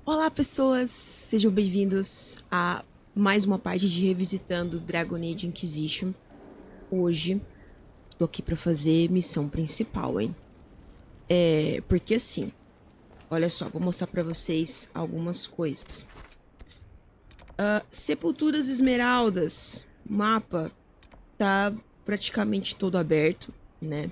Olá, pessoas! Sejam bem-vindos a mais uma parte de Revisitando Dragon Age Inquisition. Hoje, tô aqui pra fazer missão principal, hein? Porque assim, olha só, vou mostrar pra vocês algumas coisas. Sepulturas Esmeraldas, o mapa tá praticamente todo aberto, né?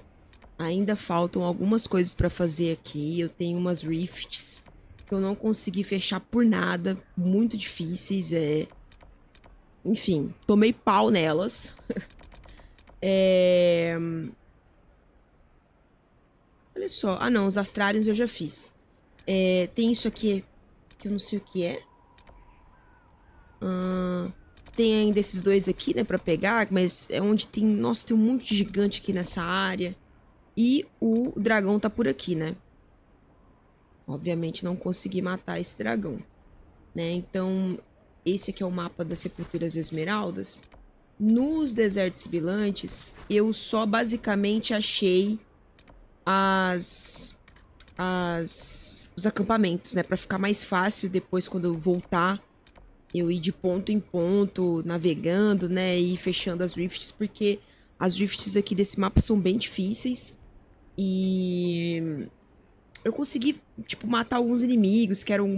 Ainda faltam algumas coisas pra fazer aqui. Eu tenho umas rifts que eu não consegui fechar por nada, muito difíceis. Enfim, tomei pau nelas. Olha só. Ah, não, os astrários eu já fiz. Tem isso aqui que eu não sei o que é. Tem ainda esses dois aqui, né, pra pegar, mas é onde tem... Nossa, tem um monte de gigante aqui nessa área. E o dragão tá por aqui, né? Obviamente não consegui matar esse dragão, né? Então, esse aqui é o mapa das Sepulturas Esmeraldas. Nos desertos sibilantes, eu só basicamente achei os acampamentos, né? Pra ficar mais fácil depois, quando eu voltar, eu ir de ponto em ponto, navegando, né? E fechando as rifts, porque as rifts aqui desse mapa são bem difíceis. E eu consegui, tipo, matar alguns inimigos, que eram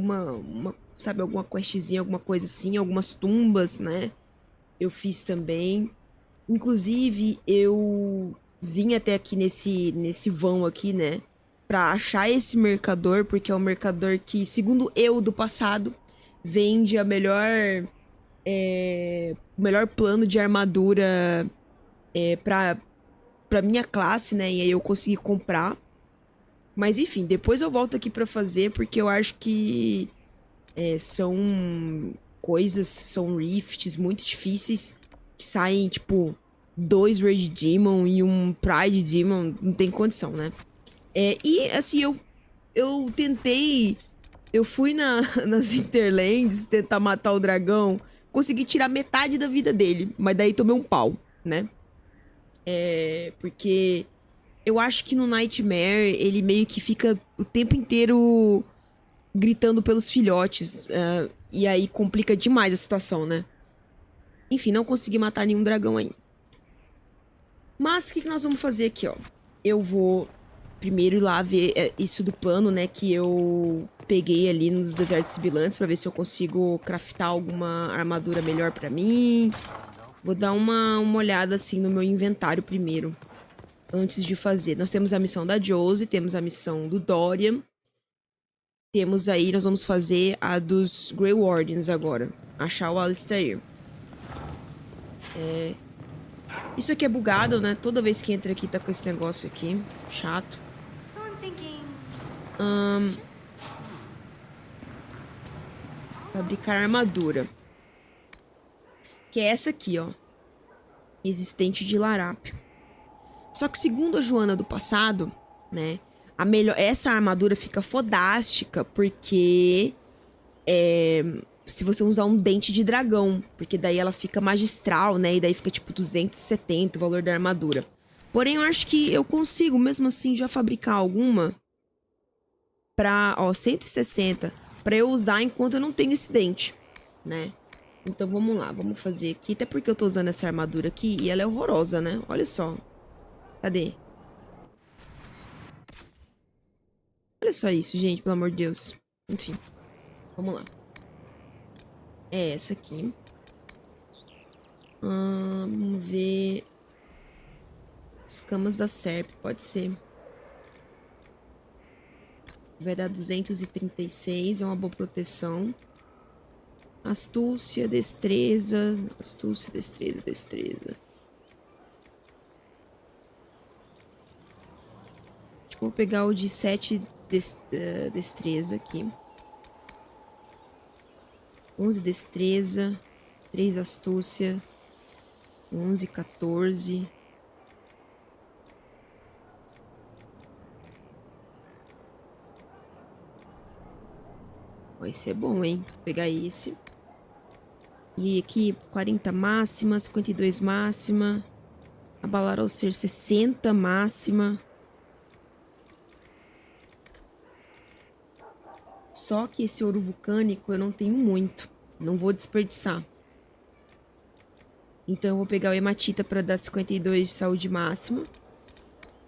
sabe, alguma questzinha, alguma coisa assim, algumas tumbas, né? Eu fiz também. Inclusive, eu vim até aqui nesse vão aqui, né? Pra achar esse mercador, porque é um mercador que, segundo eu do passado, vende o melhor plano de armadura pra minha classe, né? E aí eu consegui comprar. Mas enfim, depois eu volto aqui pra fazer, porque eu acho que são coisas, são rifts muito difíceis, que saem, tipo, 2 Rage Demon e um Pride Demon, não tem condição, né? E, assim, eu tentei, eu fui nas Interlands tentar matar o dragão, consegui tirar metade da vida dele, mas daí tomei um pau, né? Porque eu acho que no Nightmare ele meio que fica o tempo inteiro gritando pelos filhotes. E aí complica demais a situação, né? Enfim, não consegui matar nenhum dragão ainda. Mas o que nós vamos fazer aqui, ó? Eu vou primeiro ir lá ver isso do plano, né? Que eu peguei ali nos desertos sibilantes pra ver se eu consigo craftar alguma armadura melhor pra mim. Vou dar uma olhada assim no meu inventário primeiro, antes de fazer. Nós temos a missão da Josie, temos a missão do Dorian. Temos aí, nós vamos fazer a dos Grey Wardens agora. Achar o Alistair. Isso aqui é bugado, né? Toda vez que entra aqui tá com esse negócio aqui. Chato. Fabricar armadura. Que é essa aqui, ó. Resistente de larápio. Só que segundo a Joana do passado, né? Essa armadura fica fodástica porque se você usar um dente de dragão, porque daí ela fica magistral, né? E daí fica tipo 270 o valor da armadura. Porém, eu acho que eu consigo, mesmo assim, já fabricar alguma pra, ó, 160 pra eu usar enquanto eu não tenho esse dente, né? Então vamos lá, vamos fazer aqui. Até porque eu tô usando essa armadura aqui e ela é horrorosa, né? Olha só. Cadê? Olha só isso, gente, pelo amor de Deus. Enfim, vamos lá. É essa aqui. Vamos ver. Escamas da serp, pode ser. Vai dar 236, é uma boa proteção. Astúcia, destreza. Astúcia, destreza, destreza. Acho que vou pegar o de 7 destreza aqui. 11 destreza. 3 astúcia. 11, 14. Vai ser bom, hein? Vou pegar esse. E aqui, 40 máxima, 52 máxima. Abalar ao ser 60 máxima. Só que esse ouro vulcânico eu não tenho muito. Não vou desperdiçar. Então eu vou pegar o hematita pra dar 52 de saúde máxima.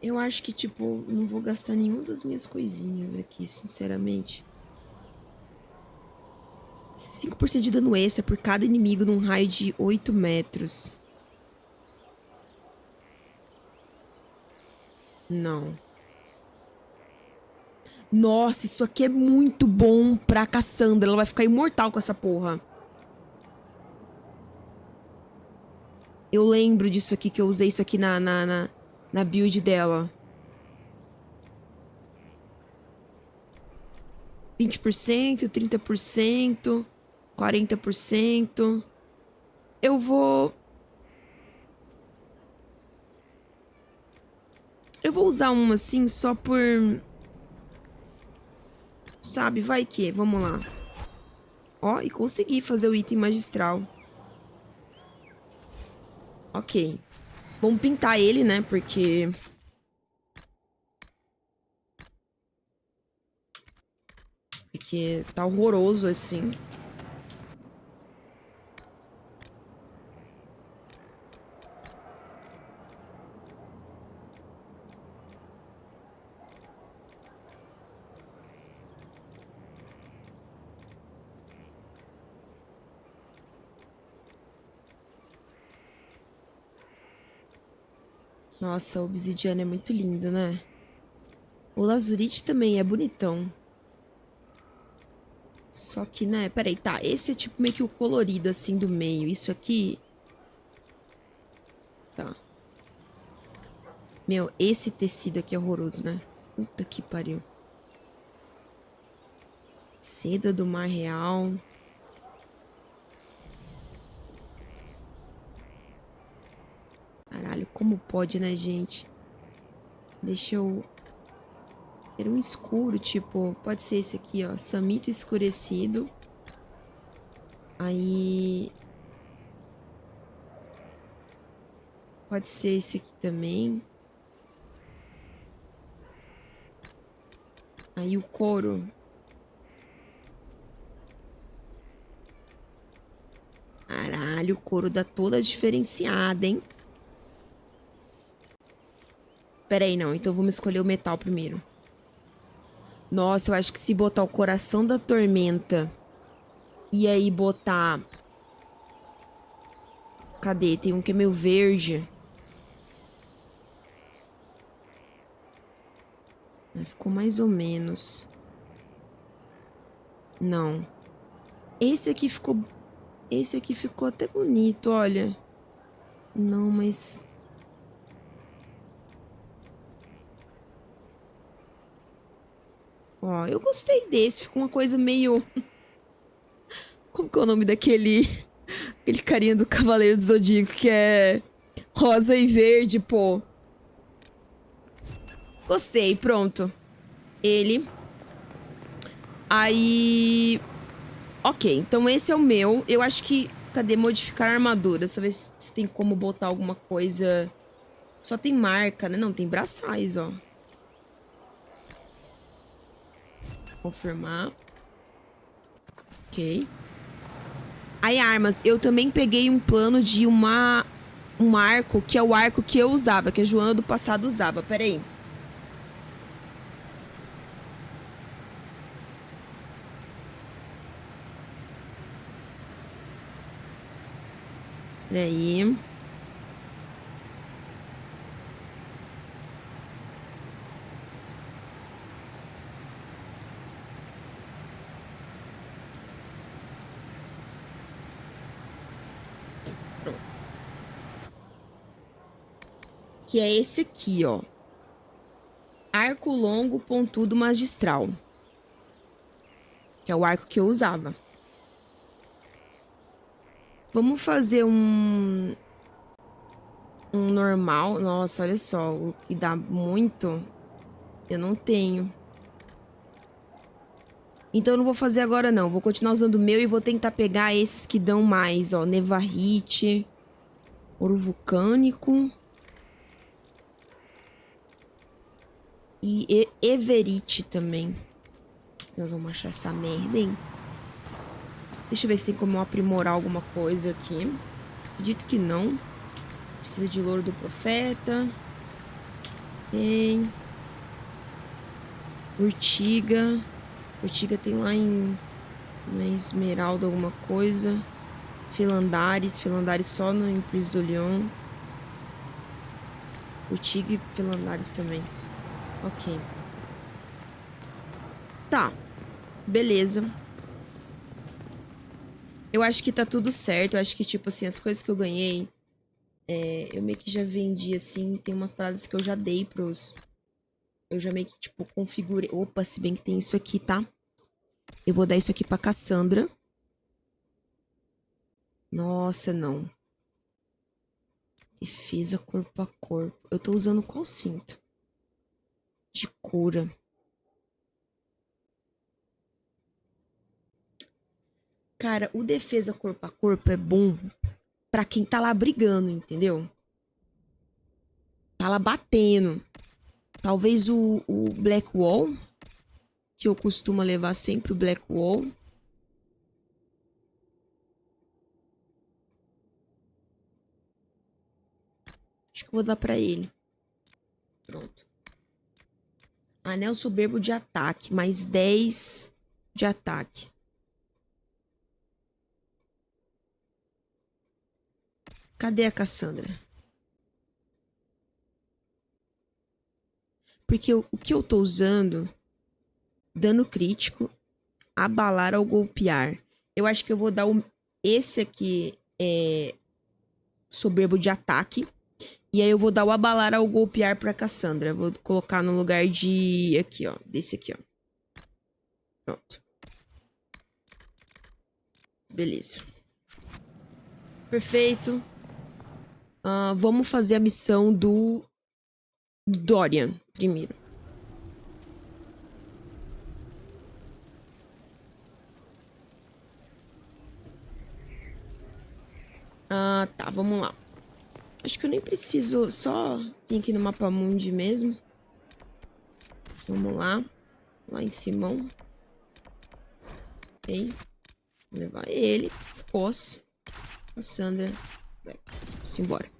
Eu acho que, tipo, não vou gastar nenhuma das minhas coisinhas aqui, sinceramente. 5% de dano extra por cada inimigo num raio de 8 metros. Não. Nossa, isso aqui é muito bom pra Cassandra. Ela vai ficar imortal com essa porra. Eu lembro disso aqui, que eu usei isso aqui na build dela. 20%, 30%, 40%. Eu vou usar uma assim só por... Sabe, vai que. Vamos lá. Ó, e consegui fazer o item magistral. Ok. Vamos pintar ele, né? Porque... tá horroroso assim. Nossa, o obsidiano é muito lindo, né? O lazurite também é bonitão. Só que, né? Peraí, tá. Esse é tipo meio que o colorido, assim, do meio. Isso aqui... Tá. Meu, esse tecido aqui é horroroso, né? Puta que pariu. Seda do mar real. Caralho, como pode, né, gente? Deixa eu... Quero um escuro, tipo... Pode ser esse aqui, ó. Samito escurecido. Aí... Pode ser esse aqui também. Aí o couro. Caralho, o couro dá toda diferenciada, hein? Pera aí, não. Então vamos escolher o metal primeiro. Nossa, eu acho que se botar o coração da tormenta... E aí botar... Cadê? Tem um que é meio verde. Ficou mais ou menos. Não. Esse aqui ficou... Esse aqui ficou até bonito, olha. Não, mas... Ó, eu gostei desse. Ficou uma coisa meio... Como que é o nome daquele... Aquele carinha do Cavaleiro do Zodíaco que é... Rosa e verde, pô. Gostei, pronto. Ele. Aí... Ok, então esse é o meu. Eu acho que... Cadê? Modificar a armadura. Só ver se tem como botar alguma coisa... Só tem marca, né? Não, tem braçais, ó. Confirmar. Ok. Aí, armas. Eu também peguei um plano de um arco, que é o arco que eu usava, que a Joana do passado usava. Pera aí. Pera aí. Pronto. Que é esse aqui, ó. Arco longo, pontudo, magistral. Que é o arco que eu usava. Vamos fazer um normal. Nossa, olha só. O que dá muito, eu não tenho. Então eu não vou fazer agora, não. Vou continuar usando o meu e vou tentar pegar esses que dão mais, ó. Nevarrite. Ouro vulcânico. E everite também. Nós vamos achar essa merda, hein? Deixa eu ver se tem como aprimorar alguma coisa aqui. Acredito que não. Precisa de louro do profeta. Tem. Urtiga. Urtiga tem lá em... na Esmeralda alguma coisa. Filandares. Filandares só no Imprisolion. Urtiga e Filandares também. Ok. Tá. Beleza. Eu acho que tá tudo certo. Eu acho que, tipo assim, as coisas que eu ganhei... eu meio que já vendi, assim. Tem umas paradas que eu já dei pros... Eu já meio que, tipo, configurei... Opa, se bem que tem isso aqui, tá? Eu vou dar isso aqui pra Cassandra. Nossa, não. Defesa corpo a corpo. Eu tô usando qual cinto? De cura. Cara, o defesa corpo a corpo é bom pra quem tá lá brigando, entendeu? Tá lá batendo. Talvez o Black Wall, que eu costumo levar sempre o Black Wall. Acho que eu vou dar pra ele. Pronto. Anel soberbo de ataque. Mais 10 de ataque. Cadê a Cassandra? Porque o que eu tô usando... Dano crítico. Abalar ao golpear. Eu acho que eu vou dar esse aqui. Soberbo de ataque. E aí eu vou dar o abalar ao golpear pra Cassandra. Vou colocar no lugar de... Aqui, ó. Desse aqui, ó. Pronto. Beleza. Perfeito. Vamos fazer a missão do Dorian primeiro. Tá. Vamos lá. Acho que eu nem preciso... Só vir aqui no mapa mundi mesmo. Vamos lá. Lá em Simão. Ok. Vou levar ele. Foz. Cassandra. Vamos embora.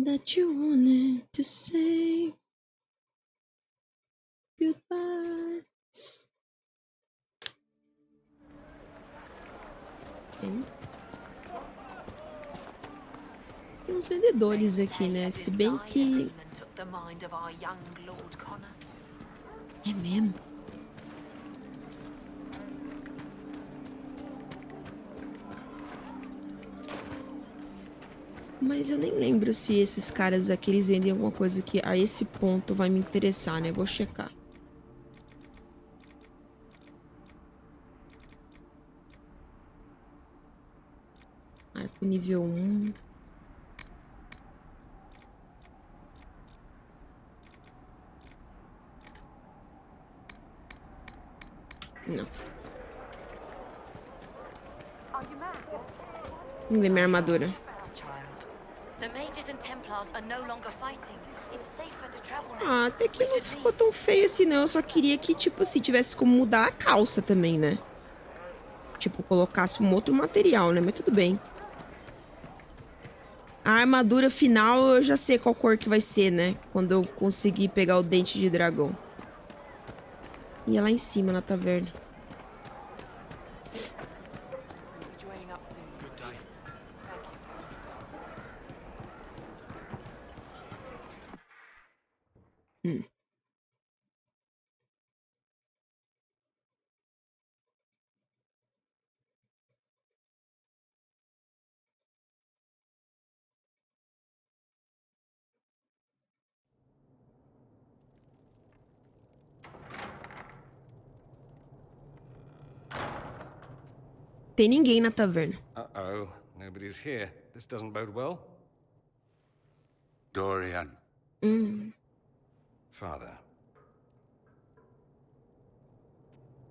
That you wanted to say goodbye. Tem uns vendedores aqui, né? Se bem que... É mesmo? Mas eu nem lembro se esses caras aqui, eles vendem alguma coisa que a esse ponto vai me interessar, né? Vou checar. Arco nível 1. Não. Vamos ver minha armadura. Até que não ficou tão feio assim, não. Eu só queria que, tipo assim, tivesse como mudar a calça também, né? Tipo, colocasse um outro material, né? Mas tudo bem. A armadura final eu já sei qual cor que vai ser, né? Quando eu conseguir pegar o dente de dragão. E é lá em cima, na taverna. Tem ninguém na taverna. Uh-oh, nobody's here. This doesn't bode well. Dorian. Father.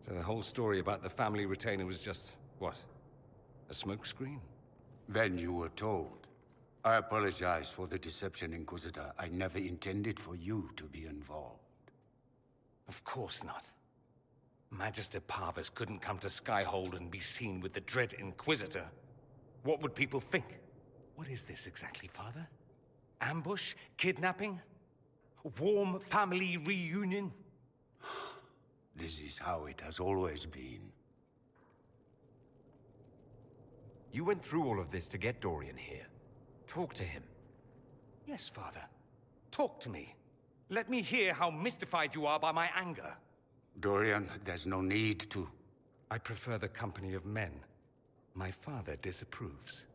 So the whole story about the family retainer was just, what? A smokescreen? Then you were told. I apologize for the deception, Inquisitor. I never intended for you to be involved. Of course not. Magister Parvis couldn't come to Skyhold and be seen with the Dread Inquisitor. What would people think? What is this exactly, Father? Ambush? Kidnapping? Warm family reunion? This is how it has always been. You went through all of this to get Dorian here. Talk to him. Yes, Father. Talk to me. Let me hear how mystified you are by my anger. Dorian, there's no need to. I prefer the company of men. My father disapproves.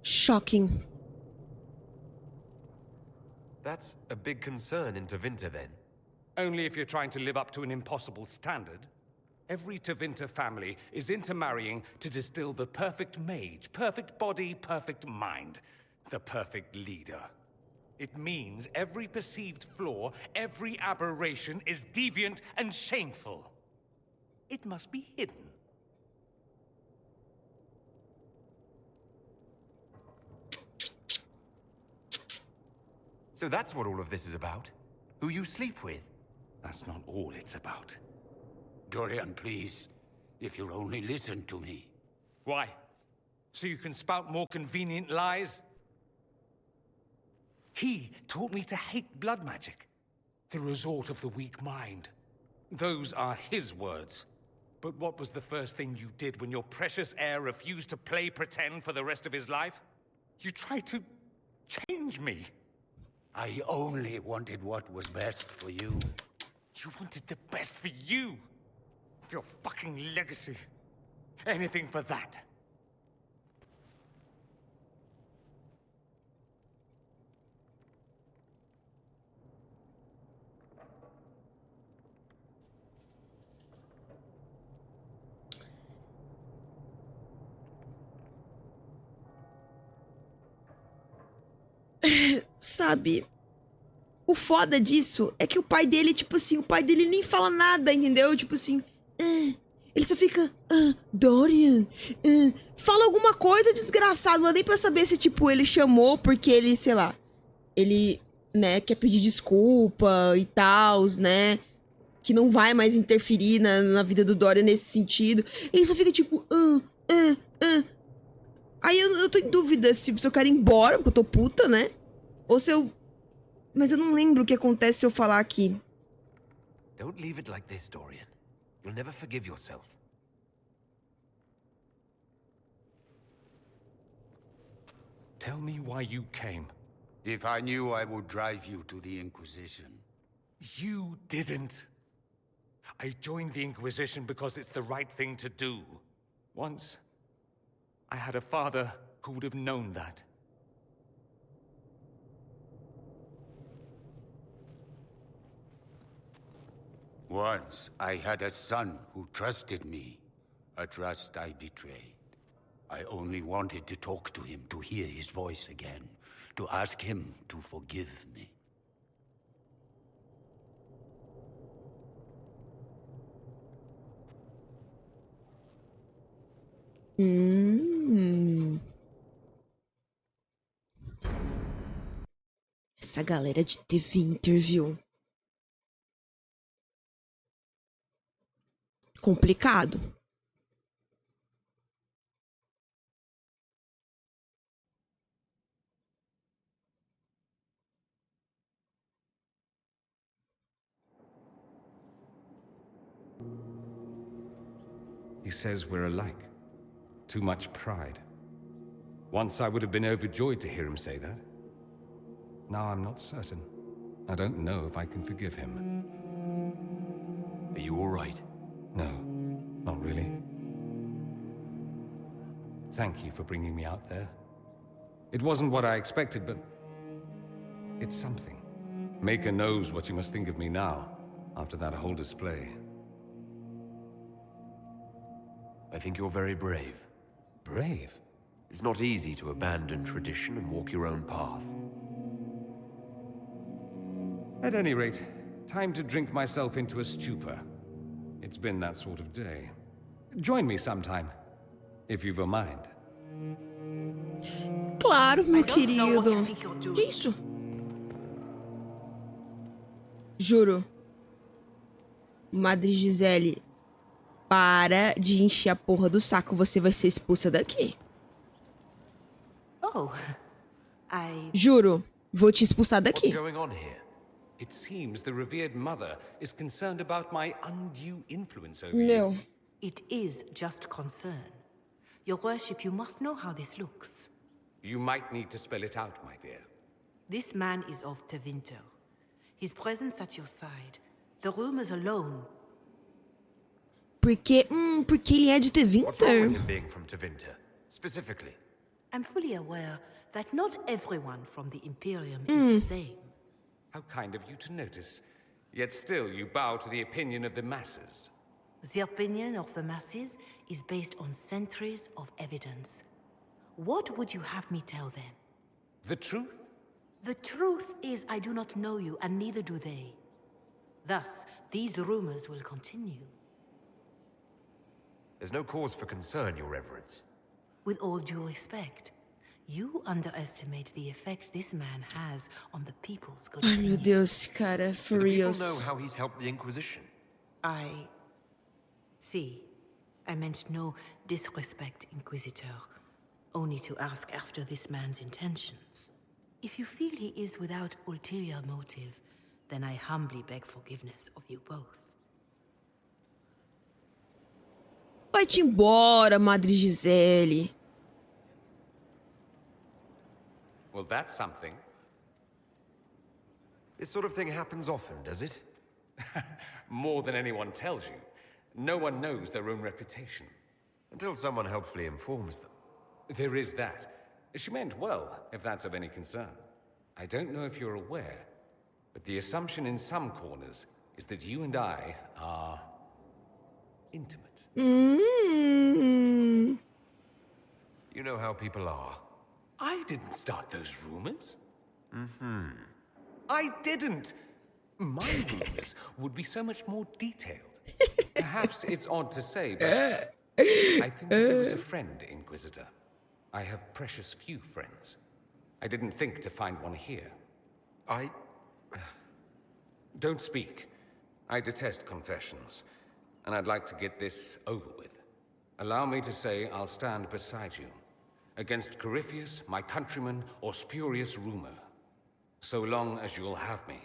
Shocking. That's a big concern in Tevinter, then. Only if you're trying to live up to an impossible standard. Every Tevinter family is intermarrying to distill the perfect mage, perfect body, perfect mind, the perfect leader. It means every perceived flaw, every aberration is deviant and shameful. It must be hidden. So that's what all of this is about? Who you sleep with? That's not all it's about. Dorian, please. If you'll only listen to me. Why? So you can spout more convenient lies? He taught me to hate blood magic. The resort of the weak mind. Those are his words. But what was the first thing you did when your precious heir refused to play pretend for the rest of his life? You tried to change me. I only wanted what was best for you. You wanted the best for you. For your fucking legacy. Anything for that. Sabe? O foda disso é que o pai dele, tipo assim, o pai dele nem fala nada, entendeu? Tipo assim, ele só fica, Dorian, fala alguma coisa, desgraçado, não dá nem pra saber se, tipo, ele chamou porque ele, sei lá, ele, né, quer pedir desculpa e tal, né, que não vai mais interferir na vida do Dorian nesse sentido. Ele só fica, tipo, Aí eu tô em dúvida se eu quero ir embora, porque eu tô puta, né, ou se eu... Mas eu não lembro o que acontece se eu falar aqui. Don't leave it like this, Dorian. You'll never forgive yourself. Tell me why you came. If I knew, I would drive you to the Inquisition. You didn't. I joined the Inquisition because it's the right thing to do. Once, I had a father who would have known that. Once, I had a son who trusted me. A trust I betrayed. I only wanted to talk to him, to hear his voice again. To ask him to forgive me. Essa galera de Tevinter, viu? Complicado. He says we're alike. Too much pride. Once I would have been overjoyed to hear him say that. Now I'm not certain. I don't know if I can forgive him. Are you all right? No, not really. Thank you for bringing me out there. It wasn't what I expected, but it's something. Maker knows what you must think of me now, after that whole display. I think you're very brave. Brave? It's not easy to abandon tradition and walk your own path. At any rate, time to drink myself into a stupor. It's been that sort of day. Join me sometime, if you've a mind. Claro, meu querido. Que isso? Juro. Madre Gisele, para de encher a porra do saco. Você vai ser expulsa daqui. Oh, Juro, vou te expulsar What's daqui. going on here? It seems the revered mother is concerned about my undue influence over you. Meu. It is just concern. Your worship, you must know how this looks. You might need to spell it out, my dear. This man is of Tevinter. His presence at your side, the rumors alone. Porque ele é de What's wrong with Tevinter. him being from Tevinter, specifically? I'm fully aware that not everyone from the Imperium is the same. How kind of you to notice. Yet still you bow to the opinion of the masses. The opinion of the masses is based on centuries of evidence. What would you have me tell them? The truth? The truth is I do not know you, and neither do they. Thus, these rumors will continue. There's no cause for concern, Your Reverence. With all due respect, you underestimate the effect this man has on the people's good Ai, meu opinion. Deus, cara, for Do the people reals. know how he's helped the Inquisition? See, I meant no disrespect, Inquisitor. Only to ask after this man's intentions. If you feel he is without ulterior motive, then I humbly beg forgiveness of you both. Vai-te embora, Madre Gisele. Well, that's something. This sort of thing happens often, does it? More than anyone tells you. No one knows their own reputation. Until someone helpfully informs them. There is that. She meant well, if that's of any concern. I don't know if you're aware, but the assumption in some corners is that you and I are intimate. Hum. You know how people are. I didn't start those rumors. I didn't. My rumors would be so much more detailed. Perhaps it's odd to say, but I think that you was a friend, Inquisitor. I have precious few friends. I didn't think to find one here. Don't speak. I detest confessions, and I'd like to get this over with. Allow me to say I'll stand beside you, against Corypheus, my countryman, or spurious rumor, so long as you'll have me.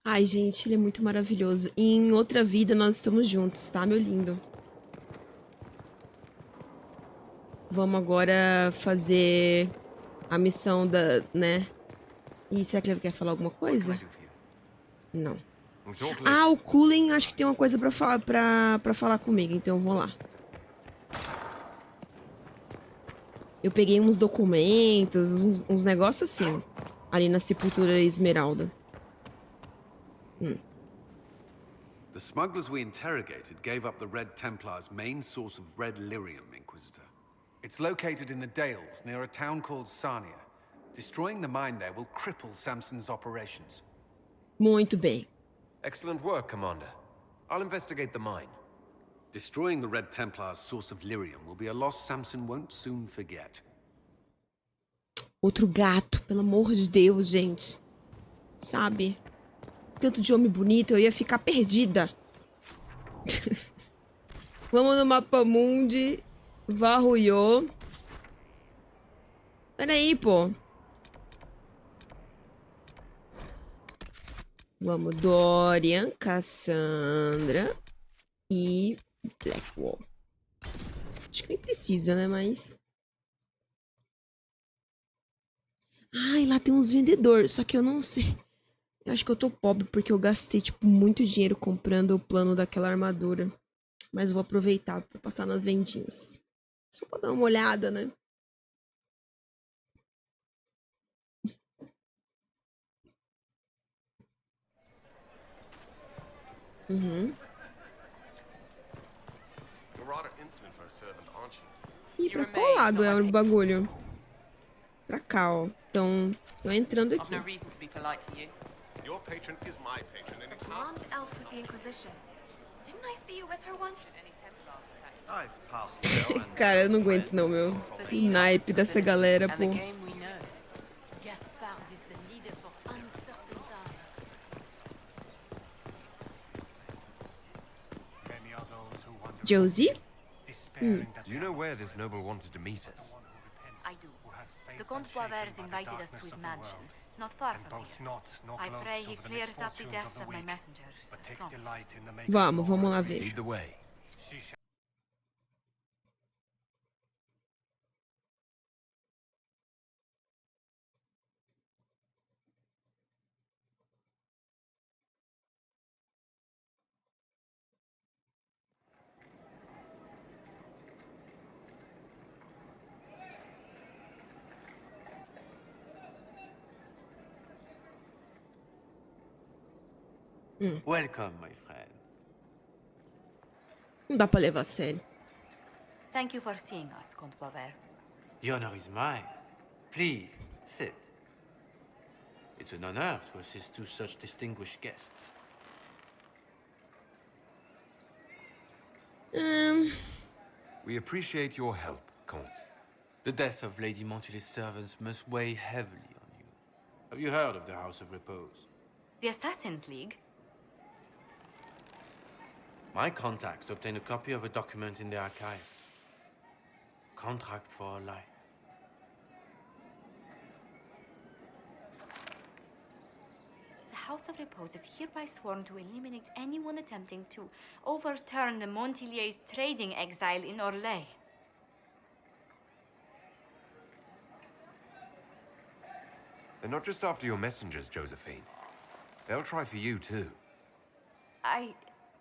Ai, gente, ele é muito maravilhoso. E em outra vida nós estamos juntos, tá, meu lindo? Vamos agora fazer a missão da, né? E será que ele quer falar alguma coisa? Não. Ah, o Cullen acho que tem uma coisa pra falar, pra falar comigo, então eu vou lá. Eu peguei uns documentos, uns negócios assim, ali na sepultura Esmeralda. The smugglers we interrogated gave up the Red Templar's main source of red lyrium, Inquisitor. It's located in the Dales, near a town called Sarnia. Destroying the mine there will cripple Samson's operations. Muito bem. Excellent work, Commander. I'll investigate the mine. Destroying the Red Templar's source of lyrium will be a loss Samson won't soon forget. Outro gato, pelo amor de Deus, gente. Sabe? Tanto de homem bonito, eu ia ficar perdida. Vamos no mapa mundi. Varruiou. Peraí, pô. Vamos, Dorian, Cassandra e Blackwall. Acho que nem precisa, né? Mas... Ai, lá tem uns vendedores, só que eu não sei. Eu acho que eu tô pobre porque eu gastei, tipo, muito dinheiro comprando o plano daquela armadura. Mas eu vou aproveitar pra passar nas vendinhas. Só pra dar uma olhada, né? You're rather insolent for a servant, aren't you? Ih, pra qual lado é o bagulho? Pra cá, ó. Então, tô entrando I've aqui. no reason to be polite to you. Your patron is my patron, and it's half. Blonde elf with the Inquisition. Didn't I see you with her once? I've passed through and Cara, eu não aguento não, meu. O naipe dessa galera, And the pô. game we know. Gaspard is the leader for uncertain times. Many are those who wander Josie? despairing that Do you know where this noble wanted to meet us? I do. The Comte Boisvert invited us to his mansion, not far from here. I pray he clears up the deaths of my messengers. as promised. Vamos lá ver. Lead the way. Welcome, my friend. Não dá pra levar a sério. Thank you for seeing us, Comte Boisvert. The honor is mine. Please, sit. It's an honor to assist two such distinguished guests. We appreciate your help, Comte. The death of Lady Montily's servants must weigh heavily on you. Have you heard of the House of Repose? The Assassin's League? My contacts obtained a copy of a document in the archive. Contract for a life. The House of Repose is hereby sworn to eliminate anyone attempting to overturn the Montiliers' trading exile in Orlais. They're not just after your messengers, Josephine. They'll try for you, too. I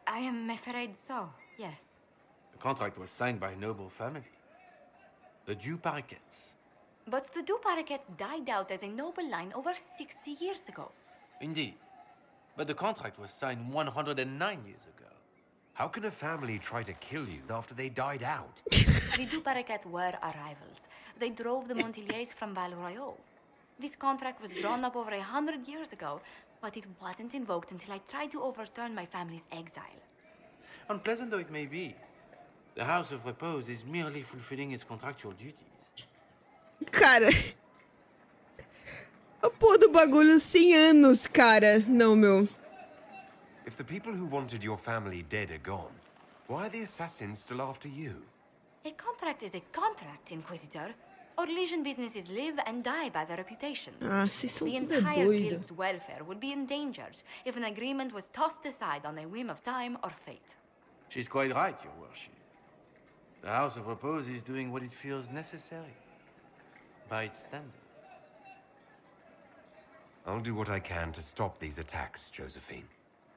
am afraid so, yes. The contract was signed by a noble family. The Du Paraquets. But the Du Paraquets died out as a noble line over 60 years ago. Indeed. But the contract was signed 109 years ago. How can a family try to kill you after they died out? The Du Paraquets were our rivals. They drove the Montiliers from Val Royaux. This contract was drawn up over 100 years ago, but it wasn't invoked until I tried to overturn my family's exile. Unpleasant though it may be, the House of Repose is merely fulfilling its contractual duties. Cara. A porra do bagulho 100 anos, cara. Não, meu. If the people who wanted your family dead are gone, why are the assassins still after you? A contract is a contract, Inquisitor. Orlesian businesses live and die by their reputations. Ah, vocês são The tudo entire doido. guild's welfare would be endangered if an agreement was tossed aside on a whim of time or fate. She's quite right, Your Worship. The House of Repose is doing what it feels necessary, by its standards. I'll do what I can to stop these attacks, Josephine.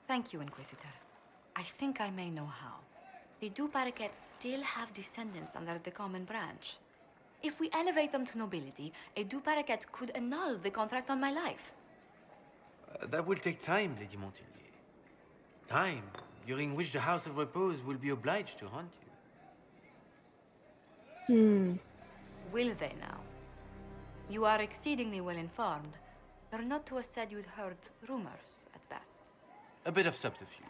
Thank you, Inquisitor. I think I may know how. The Du Paraquets still have descendants under the common branch. If we elevate them to nobility, a Du Paraquet could annul the contract on my life. That will take time, Lady Montilyet. Time during which the House of Repose will be obliged to hunt you. Will they now? You are exceedingly well informed. You're not to have said you'd heard rumors, at best. A bit of subterfuge.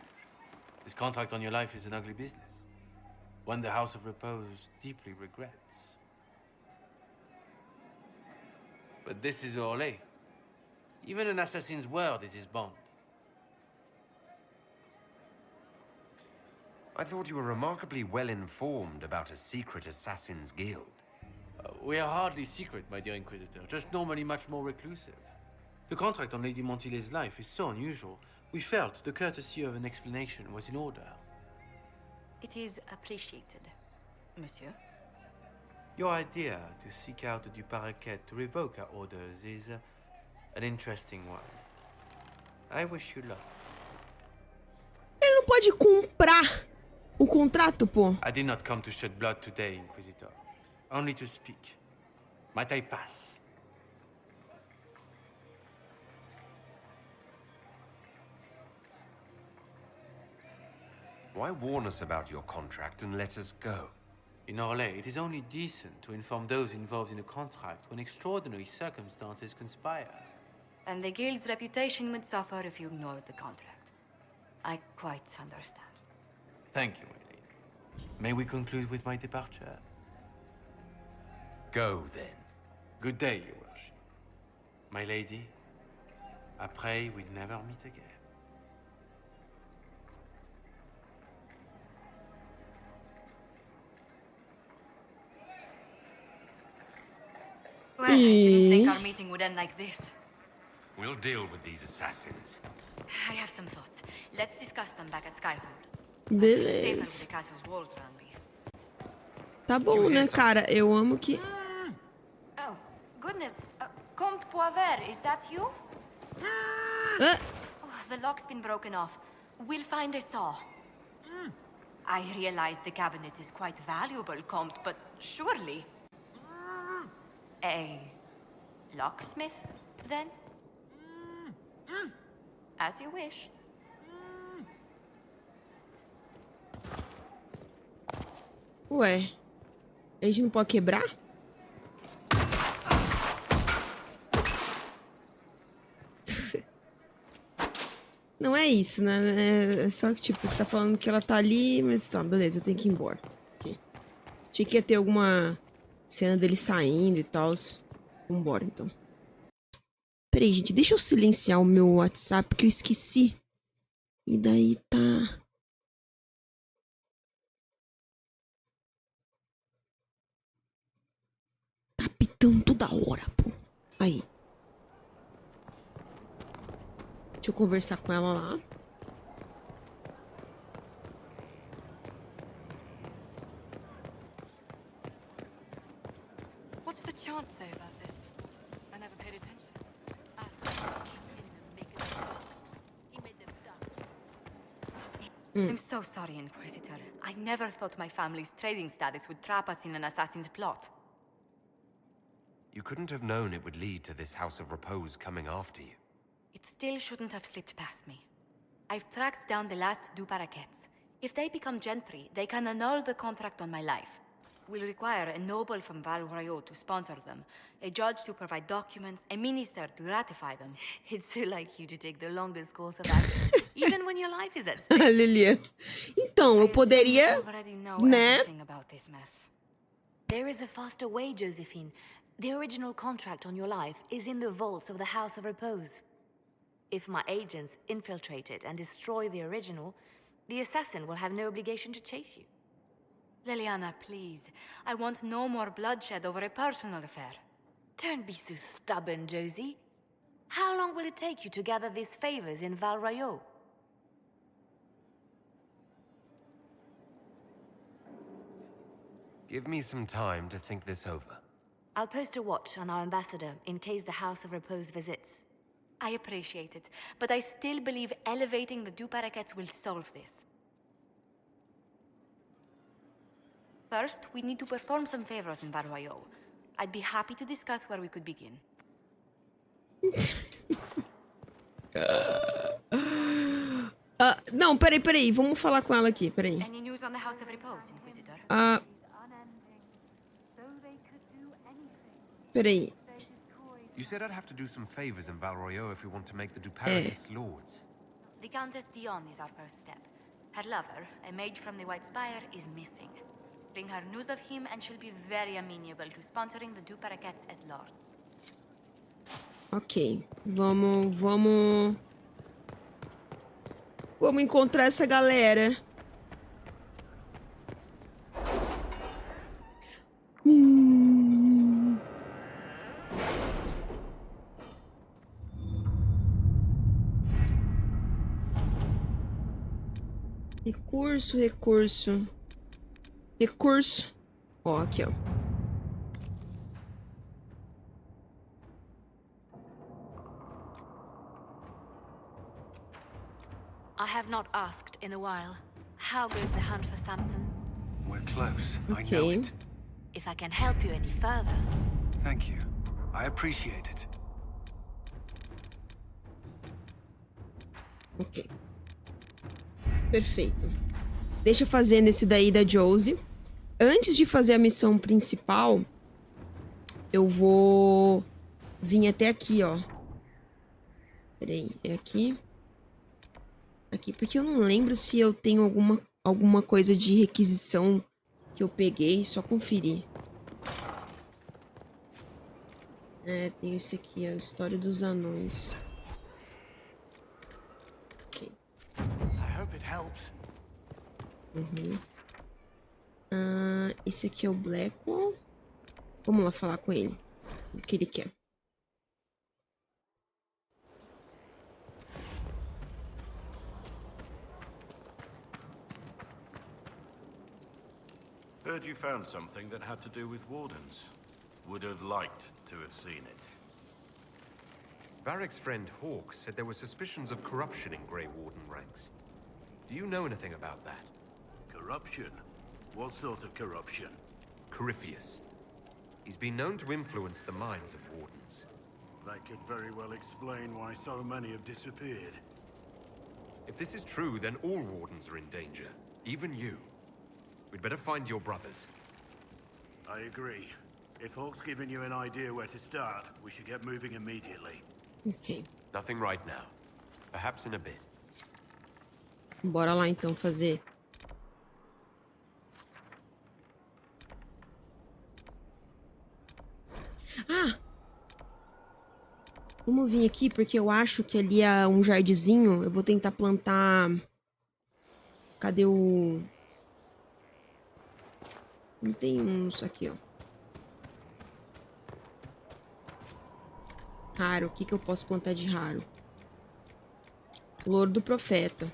This contract on your life is an ugly business. One the House of Repose deeply regrets. But this is Orlais. Even an assassin's word is his bond. I thought you were remarkably well informed about a secret assassins' guild. We are hardly secret, my dear Inquisitor, just normally much more reclusive. The contract on Lady Montily's life is so unusual, we felt the courtesy of an explanation was in order. It is appreciated, monsieur. Your idea to seek out the Du Paraquet to revoke our orders is an interesting one. I wish you luck. Ele não pode comprar o contrato, pô. I did not come to shed blood today, Inquisitor. Only to speak. Might I pass? Why warn us about your contract and let us go? In Orlais, it is only decent to inform those involved in a contract when extraordinary circumstances conspire. And the guild's reputation would suffer if you ignored the contract. I quite understand. Thank you, my lady. May we conclude with my departure? Go, then. Good day, your worship. My lady, I pray we never meet again. Well, I didn't think our meeting would end like this. We'll deal with these assassins. I have some thoughts. Let's discuss them back at Skyhold. Safer Beleza. with the castle's walls around me. Tá bom, né, cara? Eu amo que... Oh, goodness. Comte Poivre, is that you? Ah, Oh, the lock's been broken off. We'll find a saw. I realize the cabinet is quite valuable, Comte, but surely... A locksmith, then? As you wish. ué. A gente não pode quebrar? Não é isso, né? É só que, tipo, tá falando que ela tá ali, mas só, beleza, eu tenho que ir embora. Ok. Achei que ia ter alguma cena dele saindo e tal. Vambora, então. Peraí, gente, deixa eu silenciar o meu WhatsApp, porque eu esqueci. E daí tá... Tá pitando toda hora, pô. Aí. Deixa eu conversar com ela lá. What's the chance say about this? I never paid attention. I'm so sorry, Inquisitor. I never thought my family's trading status would trap us in an assassin's plot. You couldn't have known it would lead to this House of Repose coming after you. It still shouldn't have slipped past me. I've tracked down the last two parakeets. If they become gentry, they can annul the contract on my life. We'll require a noble from Val Royaux to sponsor them, a judge to provide documents, a minister to ratify them. It's so like you to take the longest course of action, even when your life is at stake. Lilian. Então, eu poderia, already know né? everything about this mess. There is a faster way, Josephine. The original contract on your life is in the vaults of the House of Repose. If my agents infiltrate it and destroy the original, the assassin will have no obligation to chase you. Liliana, please. I want no more bloodshed over a personal affair. Don't be so stubborn, Josie. How long will it take you to gather these favors in Val Royaux? Give me some time to think this over. I'll post a watch on our ambassador in case the House of Repose visits. I appreciate it, but I still believe elevating the two parakeets will solve this. First, we need to perform some favors in Val Royaux. I'd be happy to discuss where we could begin. Não, peraí. Vamos falar com ela aqui, peraí. Any news on the House of Repose, Inquisitor? Peraí. You said I'd have to do some favors in Val Royaux if we want to make the Duparaquets lords. The Countess Dion is our first step. Her lover, a mage from the White Spire, is missing. Bring her news of him and she'll be very amenable to sponsoring the Duparaquets as lords. Ok, vamos encontrar essa galera. Recurso. Ó, aqui, ó. I have not asked in a while. How goes the hunt for Samson? We're close. I know Okay. it. If I can help you any further. Thank you. I appreciate it. Ok. Perfeito. Deixa eu fazer nesse daí da Josie. Antes de fazer a missão principal, eu vou vir até aqui, ó. Peraí, é aqui? Aqui, porque eu não lembro se eu tenho alguma coisa de requisição que eu peguei, só conferir. É, tem esse aqui, a história dos anões. Ok. Esse aqui é o Blackwall. Vamos lá falar com ele. O que ele quer. Heard you found something that had to do with wardens. Would have liked to have seen it. Varric's friend Hawk said there were suspicions of corruption in Grey Warden ranks. Do you know anything about that? Corruption? What sort of corruption? Corypheus. He's been known to influence the minds of wardens. That could very well explain why so many have disappeared. If this is true, then all wardens are in danger. Even you. We'd better find your brothers. I agree. If Hawk's given you an idea where to start, we should get moving immediately. Ok. Nothing right now. Perhaps in a bit. Bora lá então fazer. Ah! Vamos vir aqui porque eu acho que ali é um jardinzinho. Eu vou tentar plantar... Cadê o... Não tem uns aqui, ó. Raro. O que que eu posso plantar de raro? Louro do profeta.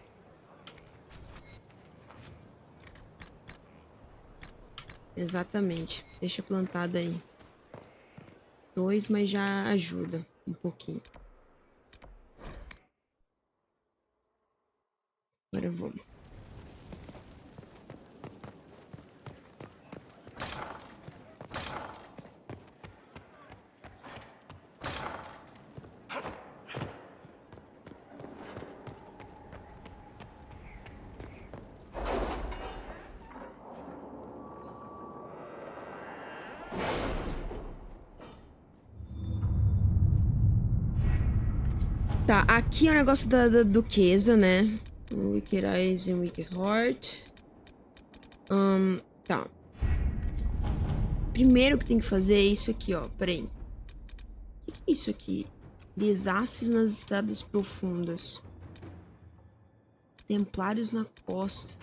Exatamente. Deixa plantada aí. 2, mas já ajuda um pouquinho. Agora vamos. Tá, aqui é o negócio da duquesa, né? Wicked Eyes and Wicked Heart. Tá. Primeiro que tem que fazer é isso aqui, ó. Peraí. O que é isso aqui? Desastres nas estradas profundas. Templários na costa.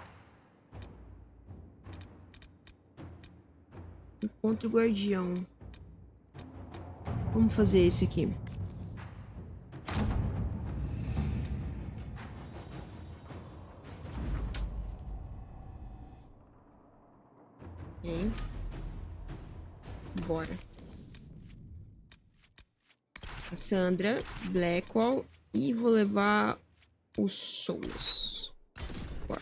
Encontre o guardião. Vamos fazer esse aqui. Ok. Bora. Cassandra, Blackwall e vou levar os Souls. Bora.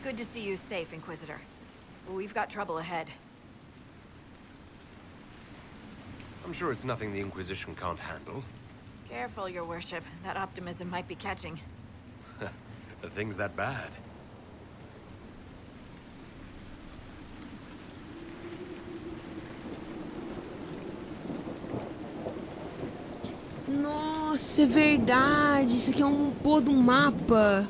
Good to see you safe, Inquisitor. We've got trouble ahead. I'm sure it's nothing the Inquisition can't handle. Careful, Your Worship. That optimism might be catching. The thing's that bad. Nossa, é verdade. Isso aqui é um pô de um mapa.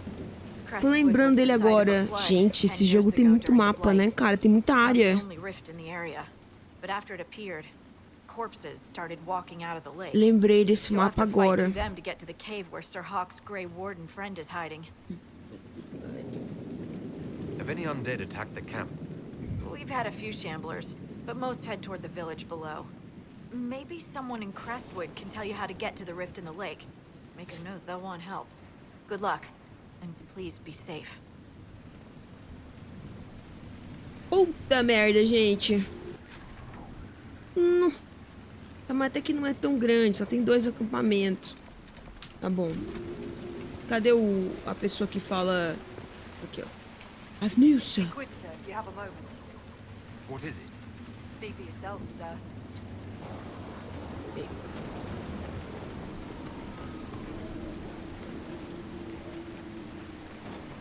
Tô lembrando dele agora. Gente, esse jogo tem muito mapa, né, cara? Tem muita área. Lembrei desse mapa agora. Have any undead attacked the camp? We've had a few shamblers, but most head toward the village below. Maybe someone in Crestwood can tell you how to get to the rift in the lake. Maker knows they'll want help. Good luck, and please be safe. Puta merda, gente. Mas até que não é tão grande, só tem 2 acampamentos. Tá bom. Cadê a pessoa que fala... Aqui, ó. I've news, sir. Inquisitor, if you have a moment. What is it? See for yourself, sir.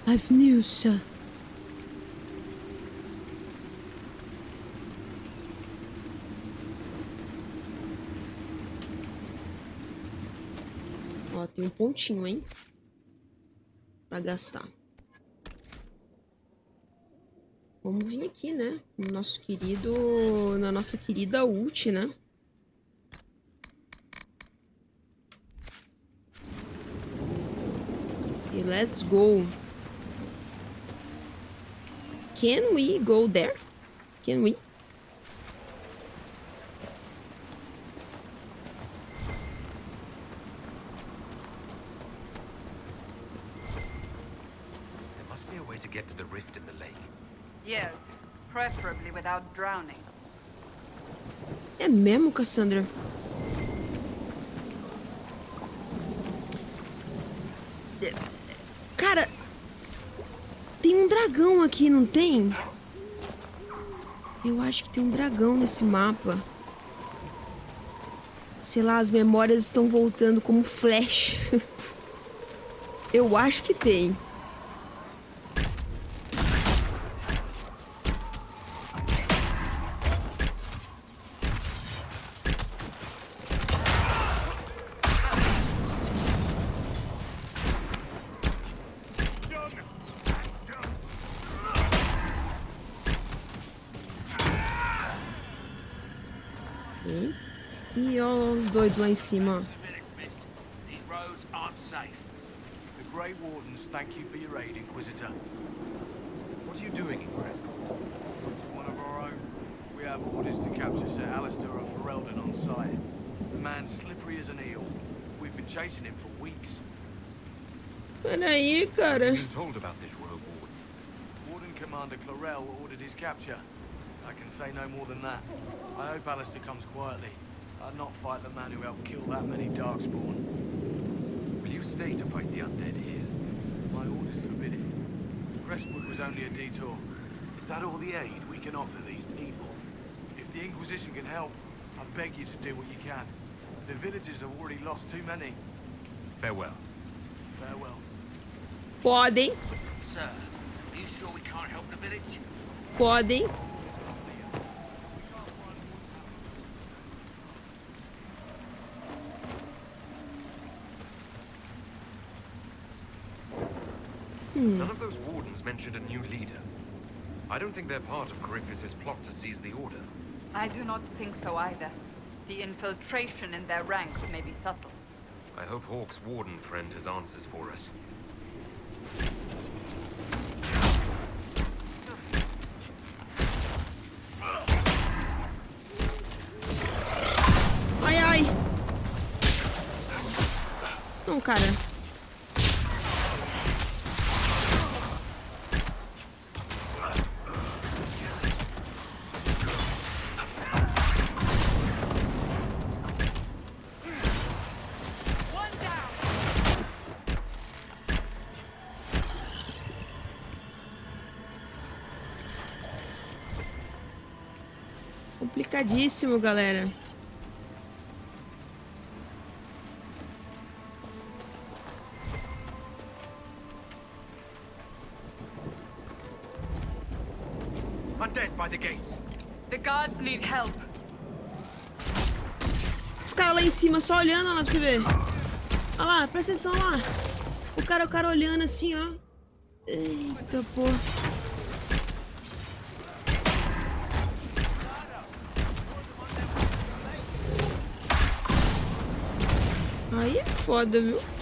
I've news, sir. Ó, tem um pontinho, hein? Pra gastar. Vamos vir aqui, né? No nosso querido... Na nossa querida ult, né? E let's go. Can we go there? Can we? There must be a way to get to the rift in the lake. Yes, preferably without drowning. É mesmo, Cassandra? Cara, tem um dragão aqui, não tem? Eu acho que tem um dragão nesse mapa. Sei lá, as memórias estão voltando como flash. Eu acho que tem. E ó, os doidos lá em cima. These roads aren't safe. The Grey Wardens thank you for your aid, Inquisitor. What are you doing in Crestwood? One of our own. We have orders to capture Sir Alistair of Ferelden on sight. The man's slippery as an eel. We've been chasing him for weeks. Peraí, cara. I've been told about this rogue warden. Warden Commander Clarel ordered his capture. I can say no more than that. I hope Alistair comes quietly. I'd not fight the man who helped kill that many Darkspawn. Will you stay to fight the undead here? My orders forbid it. Crestwood was only a detour. Is that all the aid we can offer these people? If the Inquisition can help, I beg you to do what you can. The villagers have already lost too many. Farewell. Farewell. Foda, hein? Sir, are you sure we can't help the village? Foda, hein? None of those wardens mentioned a new leader. I don't think they're part of Corypheus's plot to seize the Order. I do not think so either. The infiltration in their ranks may be subtle. I hope Hawke's warden friend has answers for us. Ai, ai. Não, cara. Complicadíssimo, galera. Undead by the gates. The guards need help. Os caras lá em cima só olhando, olha lá pra você ver. Olha lá, presta atenção lá. O cara olhando assim, ó. Eita, pô. Aí é foda, viu? Thanks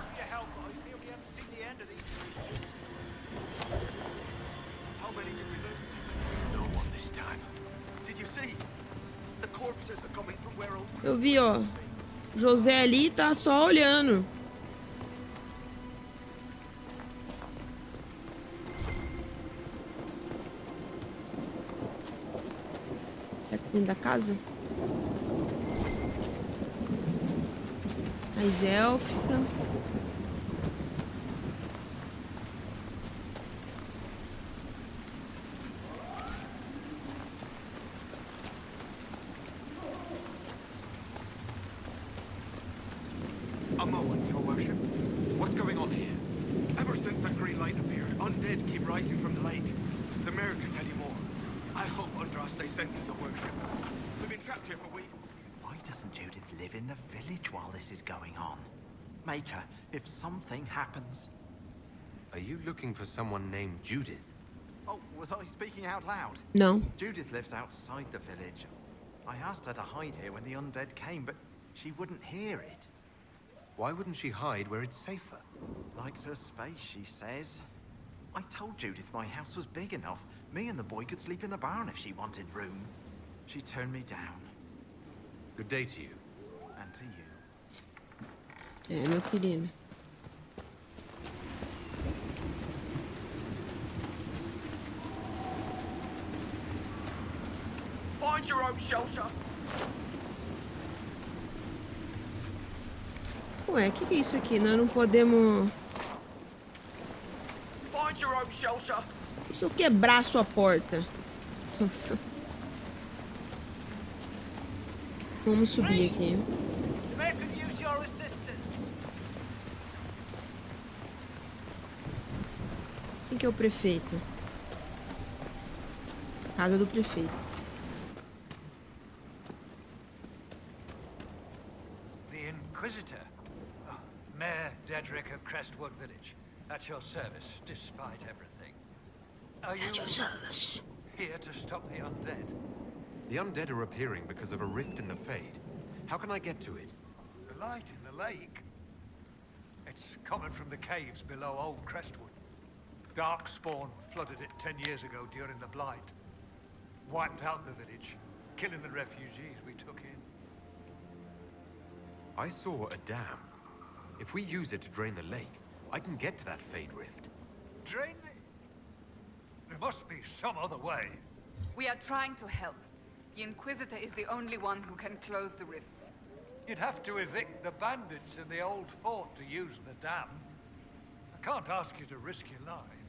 for your help, but I fear we haven't seen the end of these creatures. How many did we lose? No one this time. Did you see? The corpses are coming from where old Eu vi, ó. José ali tá só olhando. Será que dentro da casa? Mais élfica. A moment, your worship. What's going on here? Ever since that green light appeared, undead keep rising from the lake. The mayor can tell you more. I hope Andraste sent you the worship. We've been trapped here for weeks. Why doesn't Judith live in the village while this is going on? Make her, if something happens. Are you looking for someone named Judith? Oh, was I speaking out loud? No. Judith lives outside the village. I asked her to hide here when the undead came, but she wouldn't hear it. Why wouldn't she hide where it's safer? Likes her space, she says. I told Judith my house was big enough. Me and the boy could sleep in the barn if she wanted room. She turned me down. Good day to you. And to you. É, meu querido. Find your own shelter. Ué, que é isso aqui? Nós não podemos... Find your own shelter. E se eu quebrar a sua porta? Nossa. Vamos subir aqui. The mayor could use your assistance. Quem que é o prefeito? Casa do prefeito. The Inquisitor. Oh, Mayor Dedrick of Crestwood Village. At your service, despite everything. Are you At your service. here to stop the undead? The undead are appearing because of a rift in the Fade. How can I get to it? The light in the lake. It's coming from the caves below Old Crestwood. Darkspawn flooded it 10 years ago during the Blight. Wiped out the village, killing the refugees we took in. I saw a dam. If we use it to drain the lake, I can get to that Fade rift. Drain the... There must be some other way. We are trying to help. The Inquisitor is the only one who can close the rifts. You'd have to evict the bandits in the old fort to use the dam. I can't ask you to risk your life.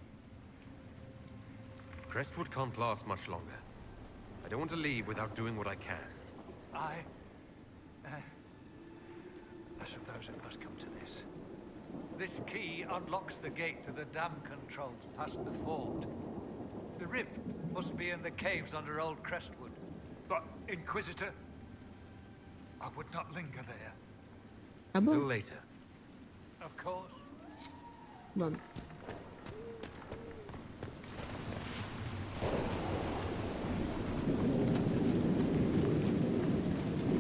Crestwood can't last much longer. I don't want to leave without doing what I can. I suppose it must come to this. This key unlocks the gate to the dam controls past the fort. The rift must be in the caves under Old Crestwood. But, Inquisitor, I would not linger there. Until later. Of course. Vamos.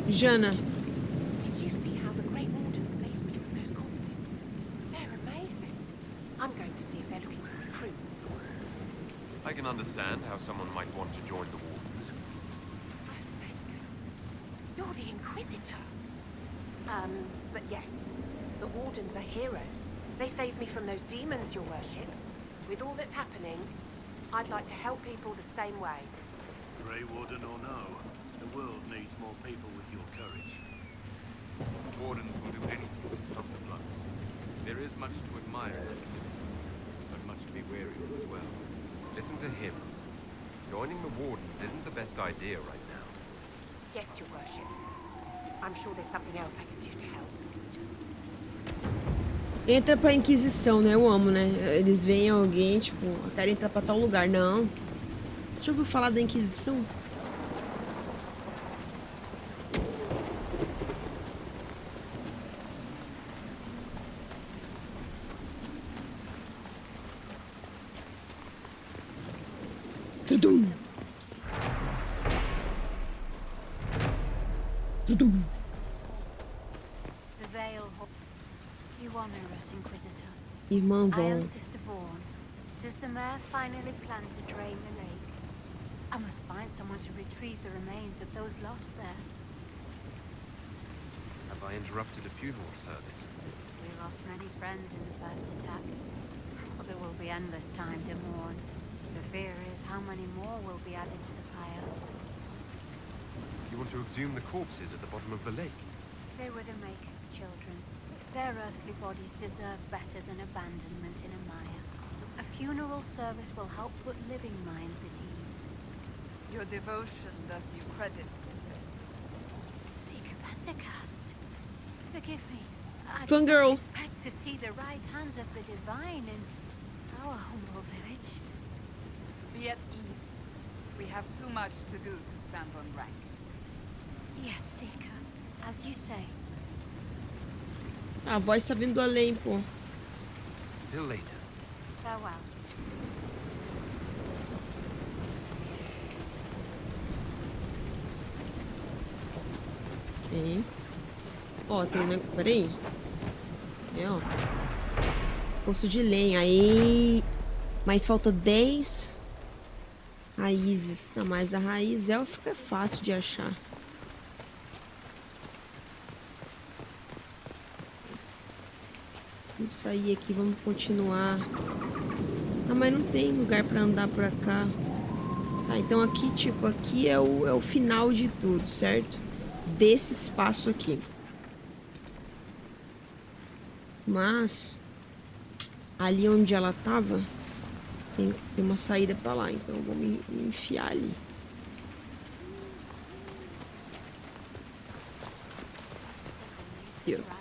Jana. Did you see how the Great Warden saved me from those corpses? They're amazing. I'm going to see if they're looking for recruits. I can understand how someone might want to join the Wardens. You're the Inquisitor. But yes, the Wardens are heroes. They saved me from those demons, your worship. With all that's happening, I'd like to help people the same way. Grey Warden or no, the world needs more people with your courage. Wardens will do anything to stop the blood. There is much to admire in that commitment, but much to be wary of as well. Listen to him. Joining the Wardens isn't the best idea right now. Yes, your worship. I'm sure there's something else I can do to help. Entra pra Inquisição, né? Eu amo, né? Eles veem alguém, tipo, eu quero entrar pra tal lugar. Não. Já ouviu falar da Inquisição? Tudum. Tudum. The veil. You honor us, Inquisitor. Irmã I am Von. Sister Vaughn. Does the mayor finally plan to drain the lake? I must find someone to retrieve the remains of those lost there. I interrupted a funeral service. We lost many friends in the first attack. But there will be endless time to mourn. The fear is how many more will be added to the pyre. You want to exhume the corpses at the bottom of the lake? They were the Maker's children. Their earthly bodies deserve better than abandonment in a mire. A funeral service will help put living minds at ease. Your devotion does you credit, sister. Seeker Pentacast. Forgive me. I Fangirl. didn't expect to see the right hands of the divine in our humble village. Be at ease. We have too much to do to stand on rank. Yes, Seeker. As you say. A voz tá vindo do além, pô. Until later. Farewell. Ok. Ó, tem um negócio... Peraí. É, ó. Poço de lenha. Aí... Mas falta 10 raízes. Não, mas a raiz fica fácil de achar. Vamos sair aqui, vamos continuar. Ah, mas não tem lugar pra andar pra cá. Tá, então aqui, tipo, aqui é o final de tudo, certo? Desse espaço aqui. Mas ali onde ela tava tem uma saída pra lá, então eu vou me enfiar ali. Aqui, ó.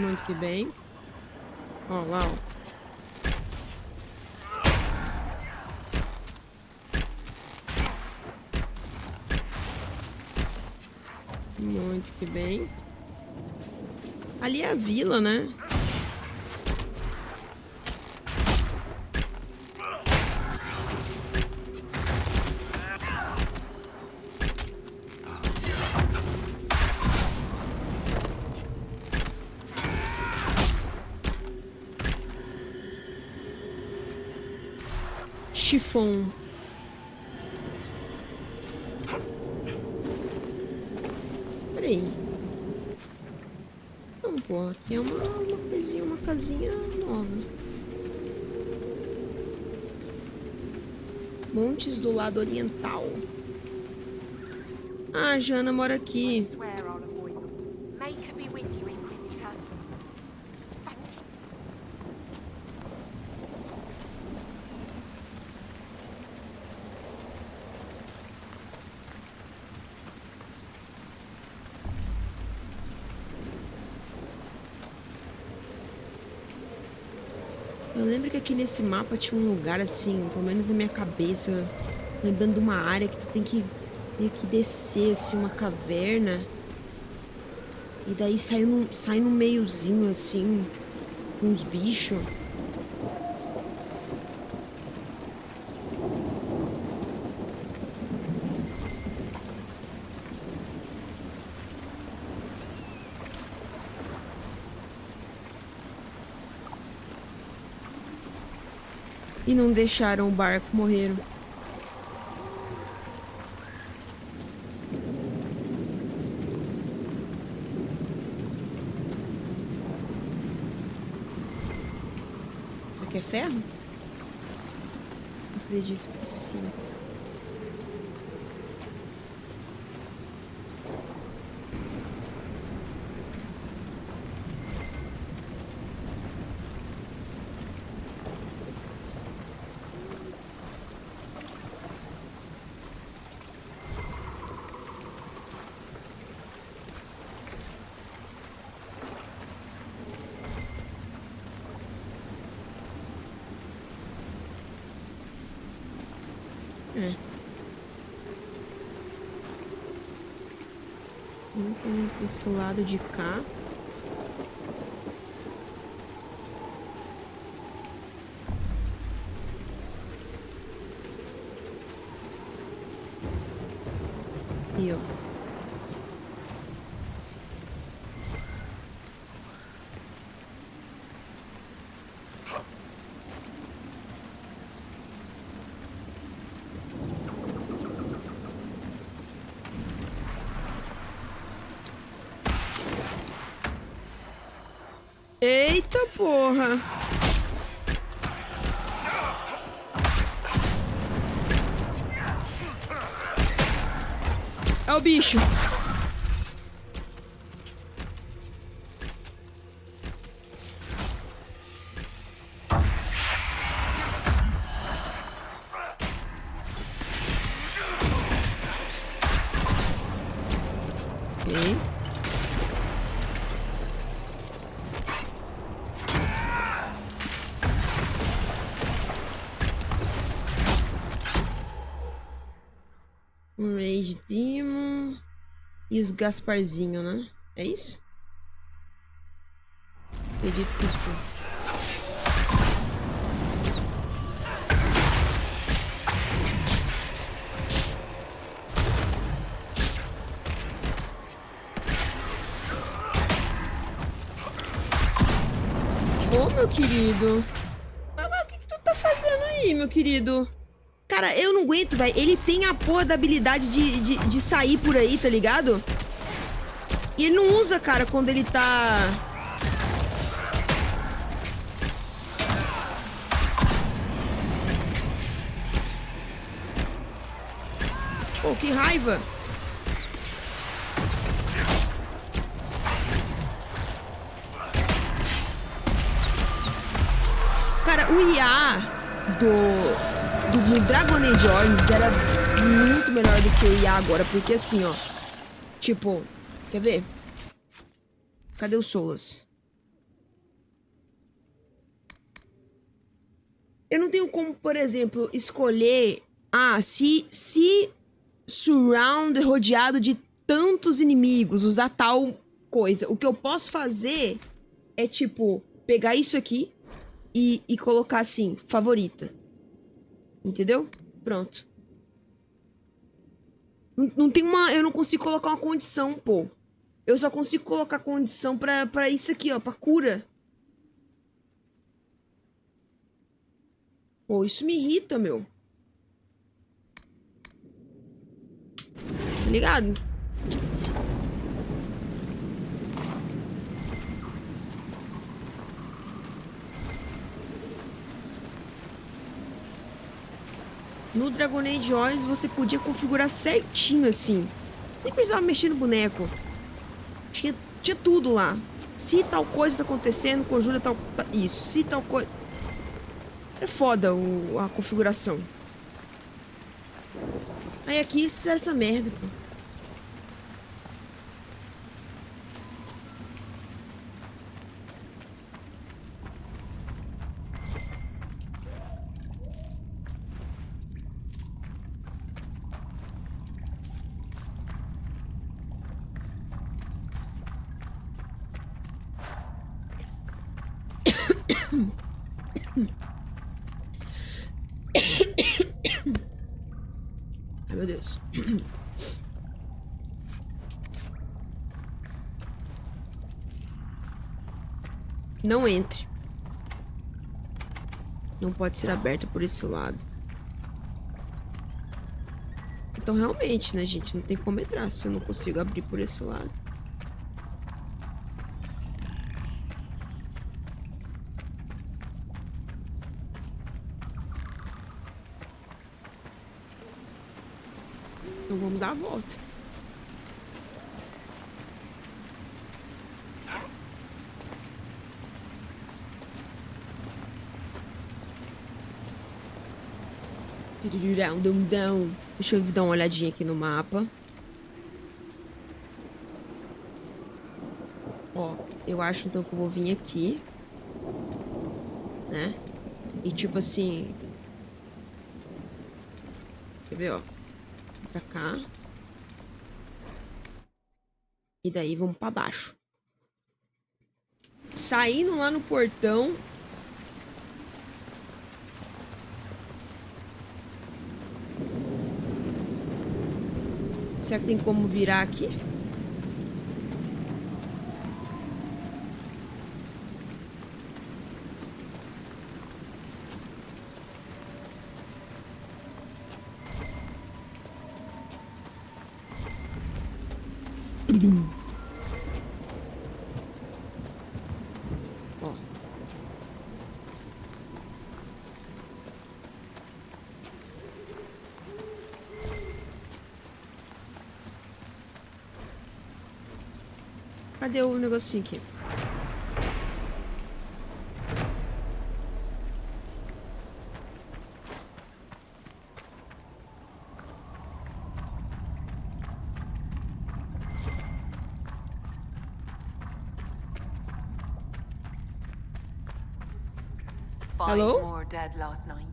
Muito que bem. Ó, lá, ó. Muito que bem. Ali é a vila, né? Chifão. Peraí. Não, pô, aqui é uma coisinha, uma casinha nova. Montes do lado oriental. Ah, a Jana mora aqui. Eu lembro que aqui nesse mapa tinha um lugar assim, pelo menos na minha cabeça, lembrando de uma área que tu tem que meio que descer assim, uma caverna. E daí sai num meiozinho assim, com uns bichos. E não deixaram o barco, morreram. Isso aqui é ferro? Acredito que sim. Vamos pra esse lado de cá. E ó. Eita porra! É o bicho. Ok. Um Rage Demon e os Gasparzinho, né? É isso? Acredito que sim. Ô, meu querido. Mas o que tu tá fazendo aí, meu querido? Cara, eu não aguento, velho. Ele tem a porra da habilidade de sair por aí, tá ligado? E ele não usa, cara, quando ele tá... Pô, que raiva. Cara, o IA do Dragon Age Origins era muito melhor do que o IA agora, porque assim, ó, tipo, quer ver? Cadê o Solas? Eu não tenho como, por exemplo, escolher, se surround rodeado de tantos inimigos, usar tal coisa. O que eu posso fazer é, tipo, pegar isso aqui e colocar assim, favorita. Entendeu? Pronto. Não tem uma... Eu não consigo colocar uma condição, pô. Eu só consigo colocar condição pra isso aqui, ó. Pra cura. Pô, isso me irrita, meu. Tá ligado? No Dragon Age Origins você podia configurar certinho assim. Você nem precisava mexer no boneco. Tinha tudo lá. Se tal coisa tá acontecendo, conjura tal... Isso. Se tal coisa... É foda a configuração. Aí aqui fizeram essa merda, pô. Ai, meu Deus. Não entre. Não pode ser aberto por esse lado. Então, realmente, né, gente? Não tem como entrar se eu não consigo abrir por esse lado. Então vamos dar a volta. Deixa eu dar uma olhadinha aqui no mapa. Ó, eu acho então que eu vou vir aqui, né? E tipo assim... Quer ver, ó? Pra cá. E daí vamos pra baixo. Saindo lá no portão. Será que tem como virar aqui? Ó. Cadê o negocinho aqui? Hello? More dead last night.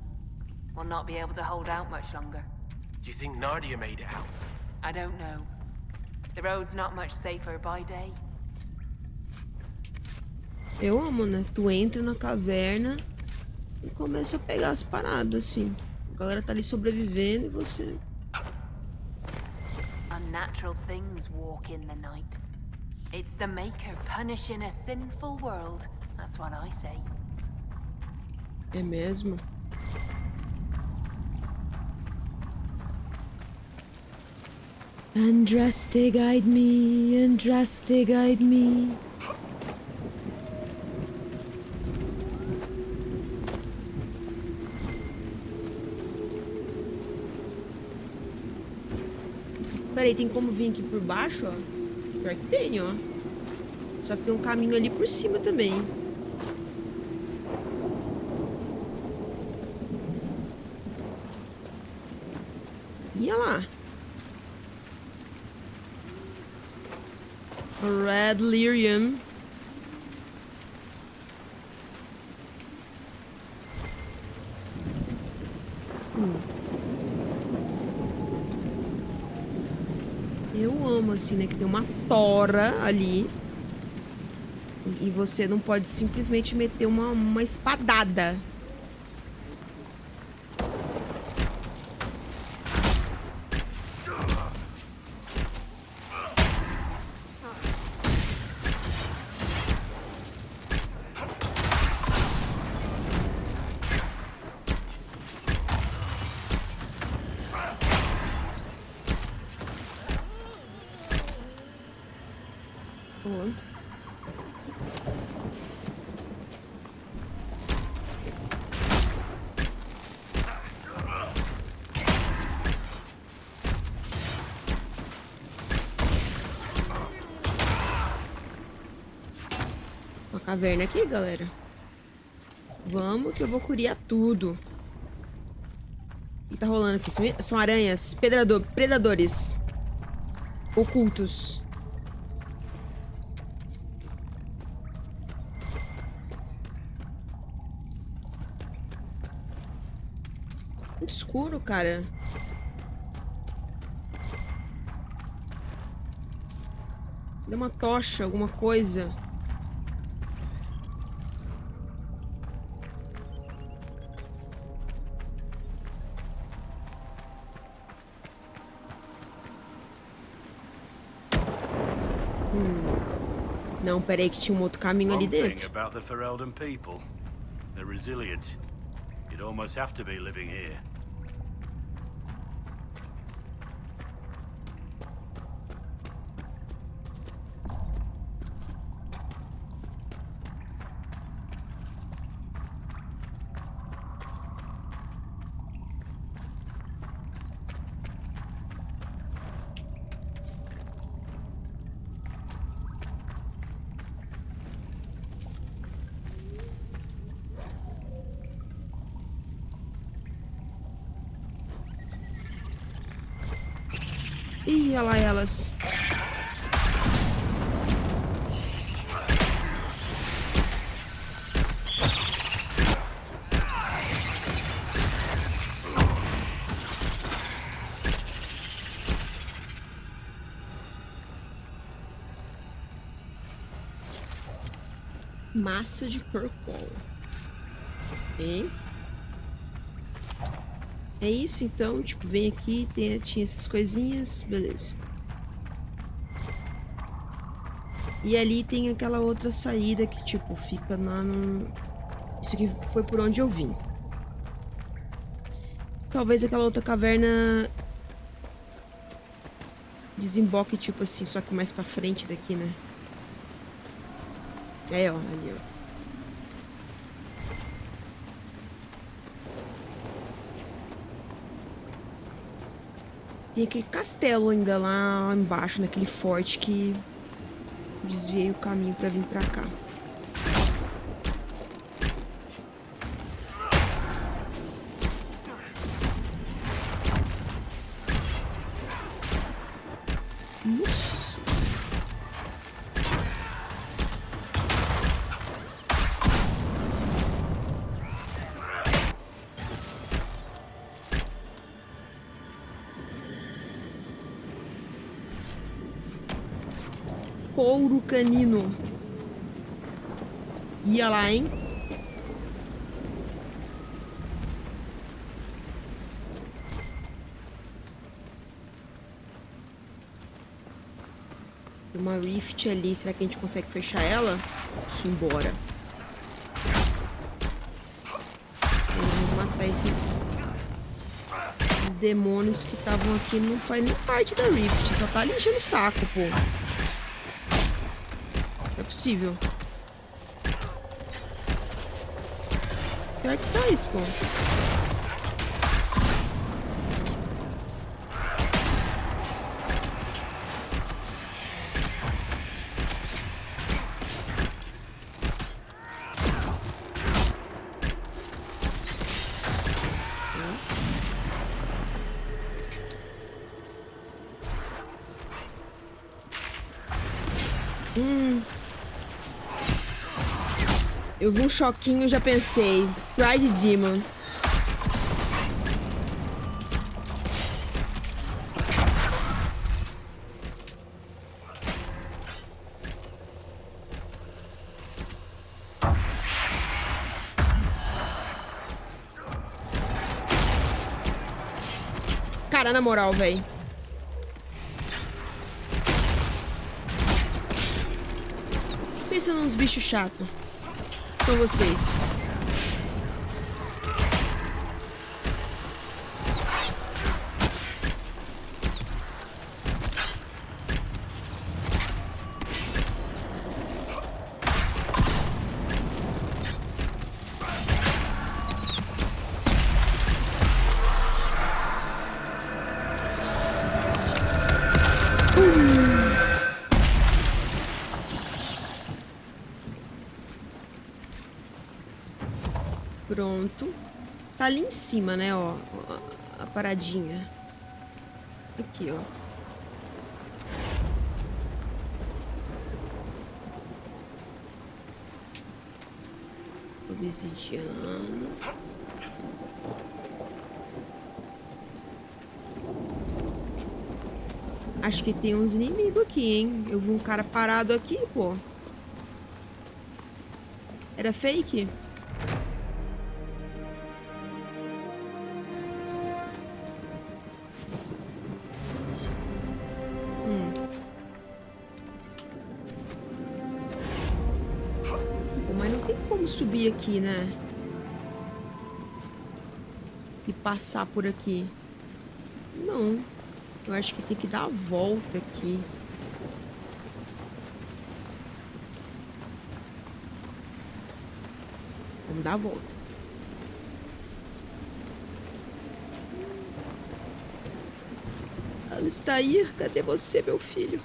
We'll not be able to hold out much longer. Do you think Nadia made it out? I don't know. The road's not much safer by day. Eu amo, né? Tu entra na caverna e começa a pegar as paradas, assim. A galera tá ali sobrevivendo e você... Unnatural things walk in the night. It's the Maker punishing a sinful world. That's what I say. É mesmo? Andraste guide me, Andraste guide me. Peraí, tem como vir aqui por baixo, ó? Pior que tem, ó. Só que tem um caminho ali por cima também. Ia lá. Red Lyrium. Eu amo, assim, né? Que tem uma tora ali. E você não pode simplesmente meter uma espadada. Uma caverna aqui, galera. Vamos que eu vou curiar tudo. O que tá rolando aqui? São aranhas, predadores ocultos. Muito escuro, cara. Dê uma tocha, alguma coisa. Não, peraí que tinha um outro caminho ali dentro. About the Ferelden people. They're resilient. You'd almost have to be living here. Ih, olha lá elas. Massa de Kirkwall. Ok. É isso, então. Tipo, vem aqui, tinha essas coisinhas. Beleza. E ali tem aquela outra saída que, tipo, fica lá no... Isso aqui foi por onde eu vim. Talvez aquela outra caverna desemboque, tipo assim, só que mais pra frente daqui, né? É, ó, ali, ó. Tem aquele castelo ainda lá embaixo, naquele forte que desviei o caminho pra vir pra cá. Nossa. Couro canino. Ia lá, hein? Tem uma rift ali. Será que a gente consegue fechar ela? Simbora. Vamos matar esses demônios que estavam aqui. Não faz nem parte da rift. Só tá ali enchendo o saco, pô. Não é possível. Pior que faz, pô. Eu vi um choquinho e já pensei. Pride Demon. Cara, na moral, velho. Pensa nos bichos chatos. São vocês. Pronto. Tá ali em cima, né, ó. A paradinha. Aqui, ó. Obsidiano. Acho que tem uns inimigos aqui, hein? Eu vi um cara parado aqui, pô. Era fake? Mas não tem como subir aqui, né? E passar por aqui. Não. Eu acho que tem que dar a volta aqui. Vamos dar a volta. Alistair, cadê você, meu filho?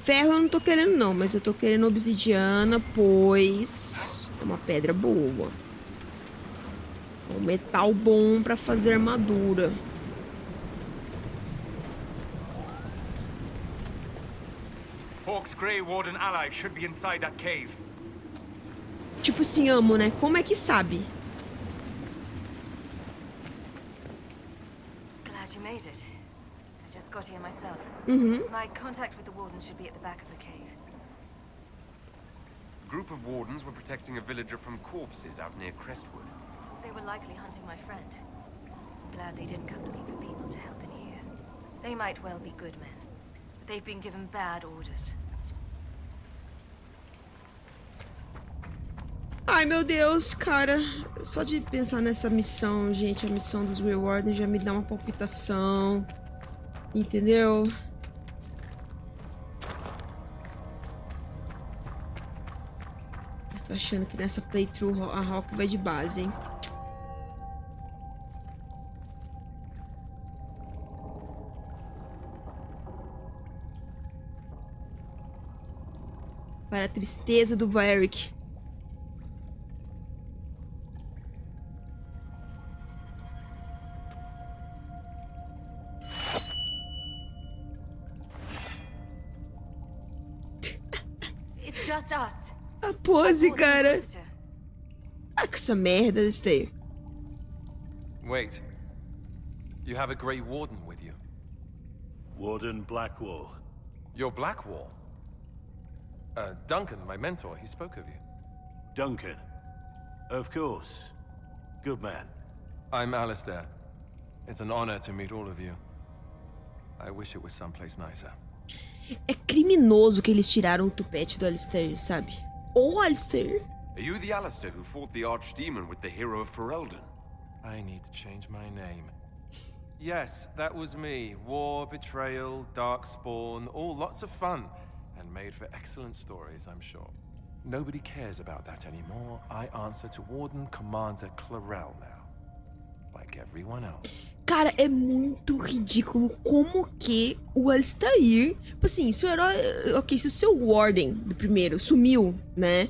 Ferro eu não tô querendo não, mas eu tô querendo obsidiana, pois é uma pedra boa. Um metal bom pra fazer armadura. Hawk's Grey Warden ally should be inside that cave. Tipo assim, amo, né? Como é que sabe? Glad you made it. just got here myself. My contact with the wardens should be at the back of the cave. A group of wardens were protecting a villager from corpses out near Crestwood. They were likely hunting my friend. Glad they didn't come looking for people to help in here. They might well be good men, but they've been given bad orders. Ai, meu Deus, cara. Só de pensar nessa missão, gente, a missão dos Rewarders já me dá uma palpitação. Entendeu? Eu tô achando que nessa playthrough a Hawk vai de base, hein? Para a tristeza do Varric. It's just us. A pose, cara. Para com essa merda, Alistair. Wait. You have a Grey Warden with you? Warden Blackwall. You're Blackwall? Duncan, my mentor, he spoke of you. Duncan? Of course. Good man. I'm Alistair. It's an honor to meet all of you. I wish it was someplace nicer. É criminoso que eles tiraram o tupete do Alistair, sabe? Ô, Alistair. Are you the Alistair who fought the Archdemon with the hero of Ferelden? I need to change my name. Yes, that was me. War, betrayal, darkspawn, all lots of fun. And made for excellent stories, I'm sure. Nobody cares about that anymore. I answer to Warden Commander Clarel now. Like everyone else. Cara, é muito ridículo como que o Alistair... Tipo assim, se o herói... Ok, se o seu Warden do primeiro sumiu, né?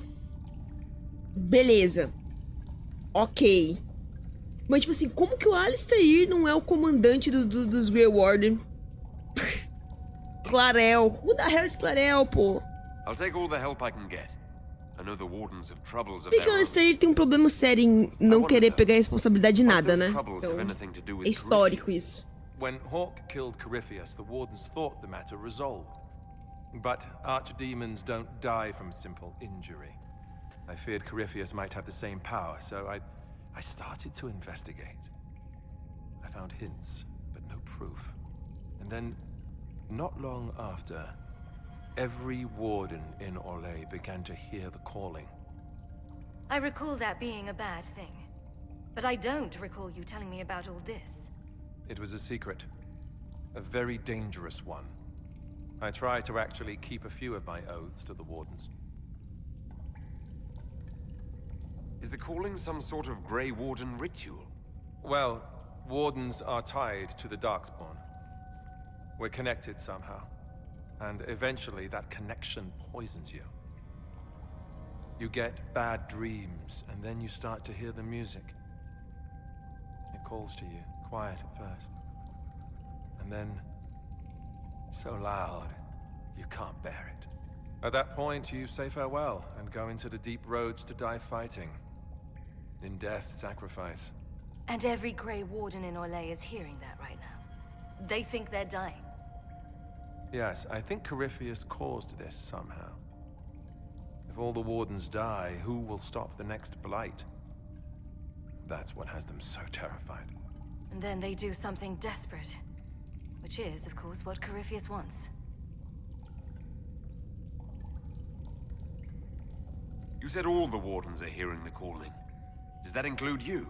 Beleza. Ok. Mas, tipo assim, como que o Alistair não é o comandante dos Grey Warden? Clarel. Who the hell is Clarel, pô? I'll take all the help I can get. I know the wardens have troubles of Porque o Alistair tem um problema sério em não querer pegar a responsabilidade de nada, né? Então, é histórico isso. When Hawk killed Corypheus, the wardens thought the matter resolved. But archdemons don't die from simple injury. I feared Corypheus might have the same power, so I started to investigate. I found hints, but no proof. And then, not long after, every warden in Orlais began to hear the calling. I recall that being a bad thing. But I don't recall you telling me about all this. It was a secret. A very dangerous one. I tried to actually keep a few of my oaths to the wardens. Is the calling some sort of Grey Warden ritual? Well, wardens are tied to the Darkspawn. We're connected somehow. And eventually that connection poisons you. You get bad dreams, and then you start to hear the music. It calls to you, quiet at first. And then, so loud, you can't bear it. At that point, you say farewell and go into the deep roads to die fighting. In death, sacrifice. And every Grey Warden in Orlais is hearing that right now. They think they're dying. Yes, I think Corypheus caused this somehow. If all the wardens die, who will stop the next blight? That's what has them so terrified. And then they do something desperate. Which is, of course, what Corypheus wants. You said all the wardens are hearing the calling. Does that include you?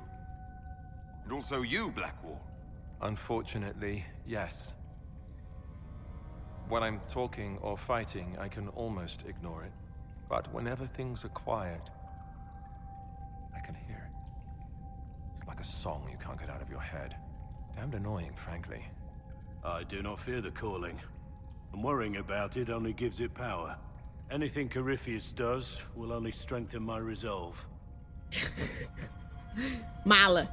And also you, Blackwall? Unfortunately, yes. When I'm talking or fighting, I can almost ignore it. But whenever things are quiet, I can hear it. It's like a song you can't get out of your head. Damned annoying, frankly. I do not fear the calling. And worrying about it only gives it power. Anything Corypheus does will only strengthen my resolve. Mala.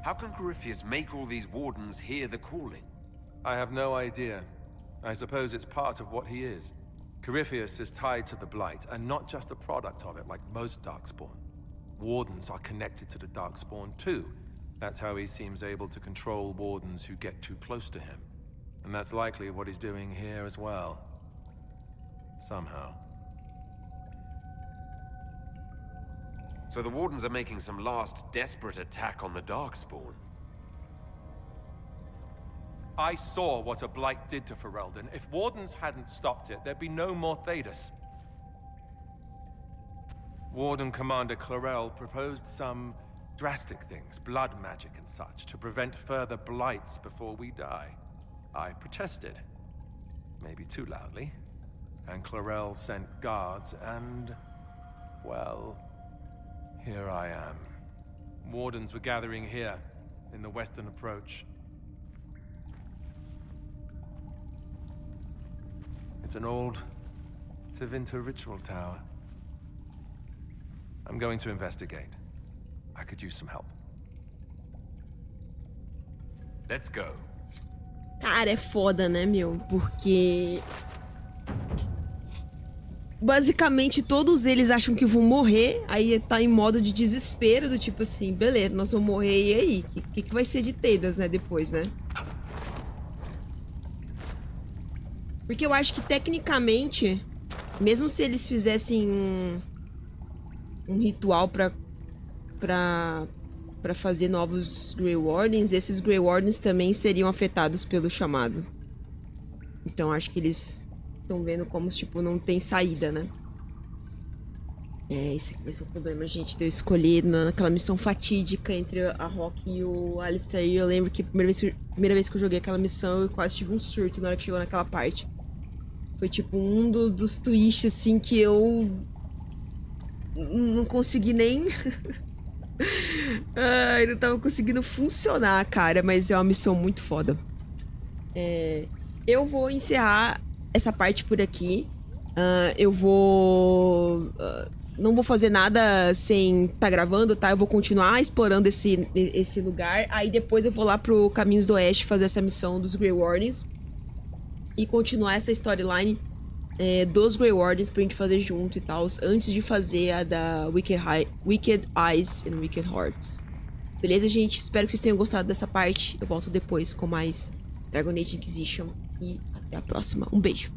How can Corypheus make all these wardens hear the calling? I have no idea. I suppose it's part of what he is. Corypheus is tied to the Blight, and not just a product of it like most Darkspawn. Wardens are connected to the Darkspawn too. That's how he seems able to control wardens who get too close to him. And that's likely what he's doing here as well. Somehow. So the Wardens are making some last desperate attack on the Darkspawn. I saw what a blight did to Ferelden. If Wardens hadn't stopped it, there'd be no more Thedas. Warden Commander Clarel proposed some drastic things, blood magic and such, to prevent further blights before we die. I protested. Maybe too loudly. And Clarel sent guards and... well... here I am. Wardens were gathering here, in the western approach. It's an old Tevinter ritual tower. I'm going to investigate. I could use some help. Let's go. Cara, é foda, né, meu? Porque... basicamente, todos eles acham que vão morrer, aí tá em modo de desespero, do tipo assim, beleza, nós vamos morrer, e aí? O que vai ser de Thedas, né, depois, né? Porque eu acho que, tecnicamente, mesmo se eles fizessem um ritual pra fazer novos Grey Wardens, esses Grey Wardens também seriam afetados pelo chamado. Então, acho que eles... estão vendo como, tipo, não tem saída, né? É, esse aqui vai ser o problema, gente, de eu escolher naquela missão fatídica entre a Rock e o Alistair. Eu lembro que a primeira vez que eu joguei aquela missão, eu quase tive um surto na hora que chegou naquela parte. Foi, tipo, um dos twists, assim, que eu... não consegui nem... Ai, não tava conseguindo funcionar, cara, mas é uma missão muito foda. Eu vou encerrar essa parte por aqui. Eu vou... não vou fazer nada sem tá gravando, tá? Eu vou continuar explorando esse lugar. Aí depois eu vou lá pro Caminhos do Oeste fazer essa missão dos Grey Wardens. E continuar essa storyline dos Grey Wardens pra gente fazer junto e tal. Antes de fazer a da Wicked Eyes and Wicked Hearts. Beleza, gente? Espero que vocês tenham gostado dessa parte. Eu volto depois com mais Dragon Age Inquisition. E até a próxima. Um beijo.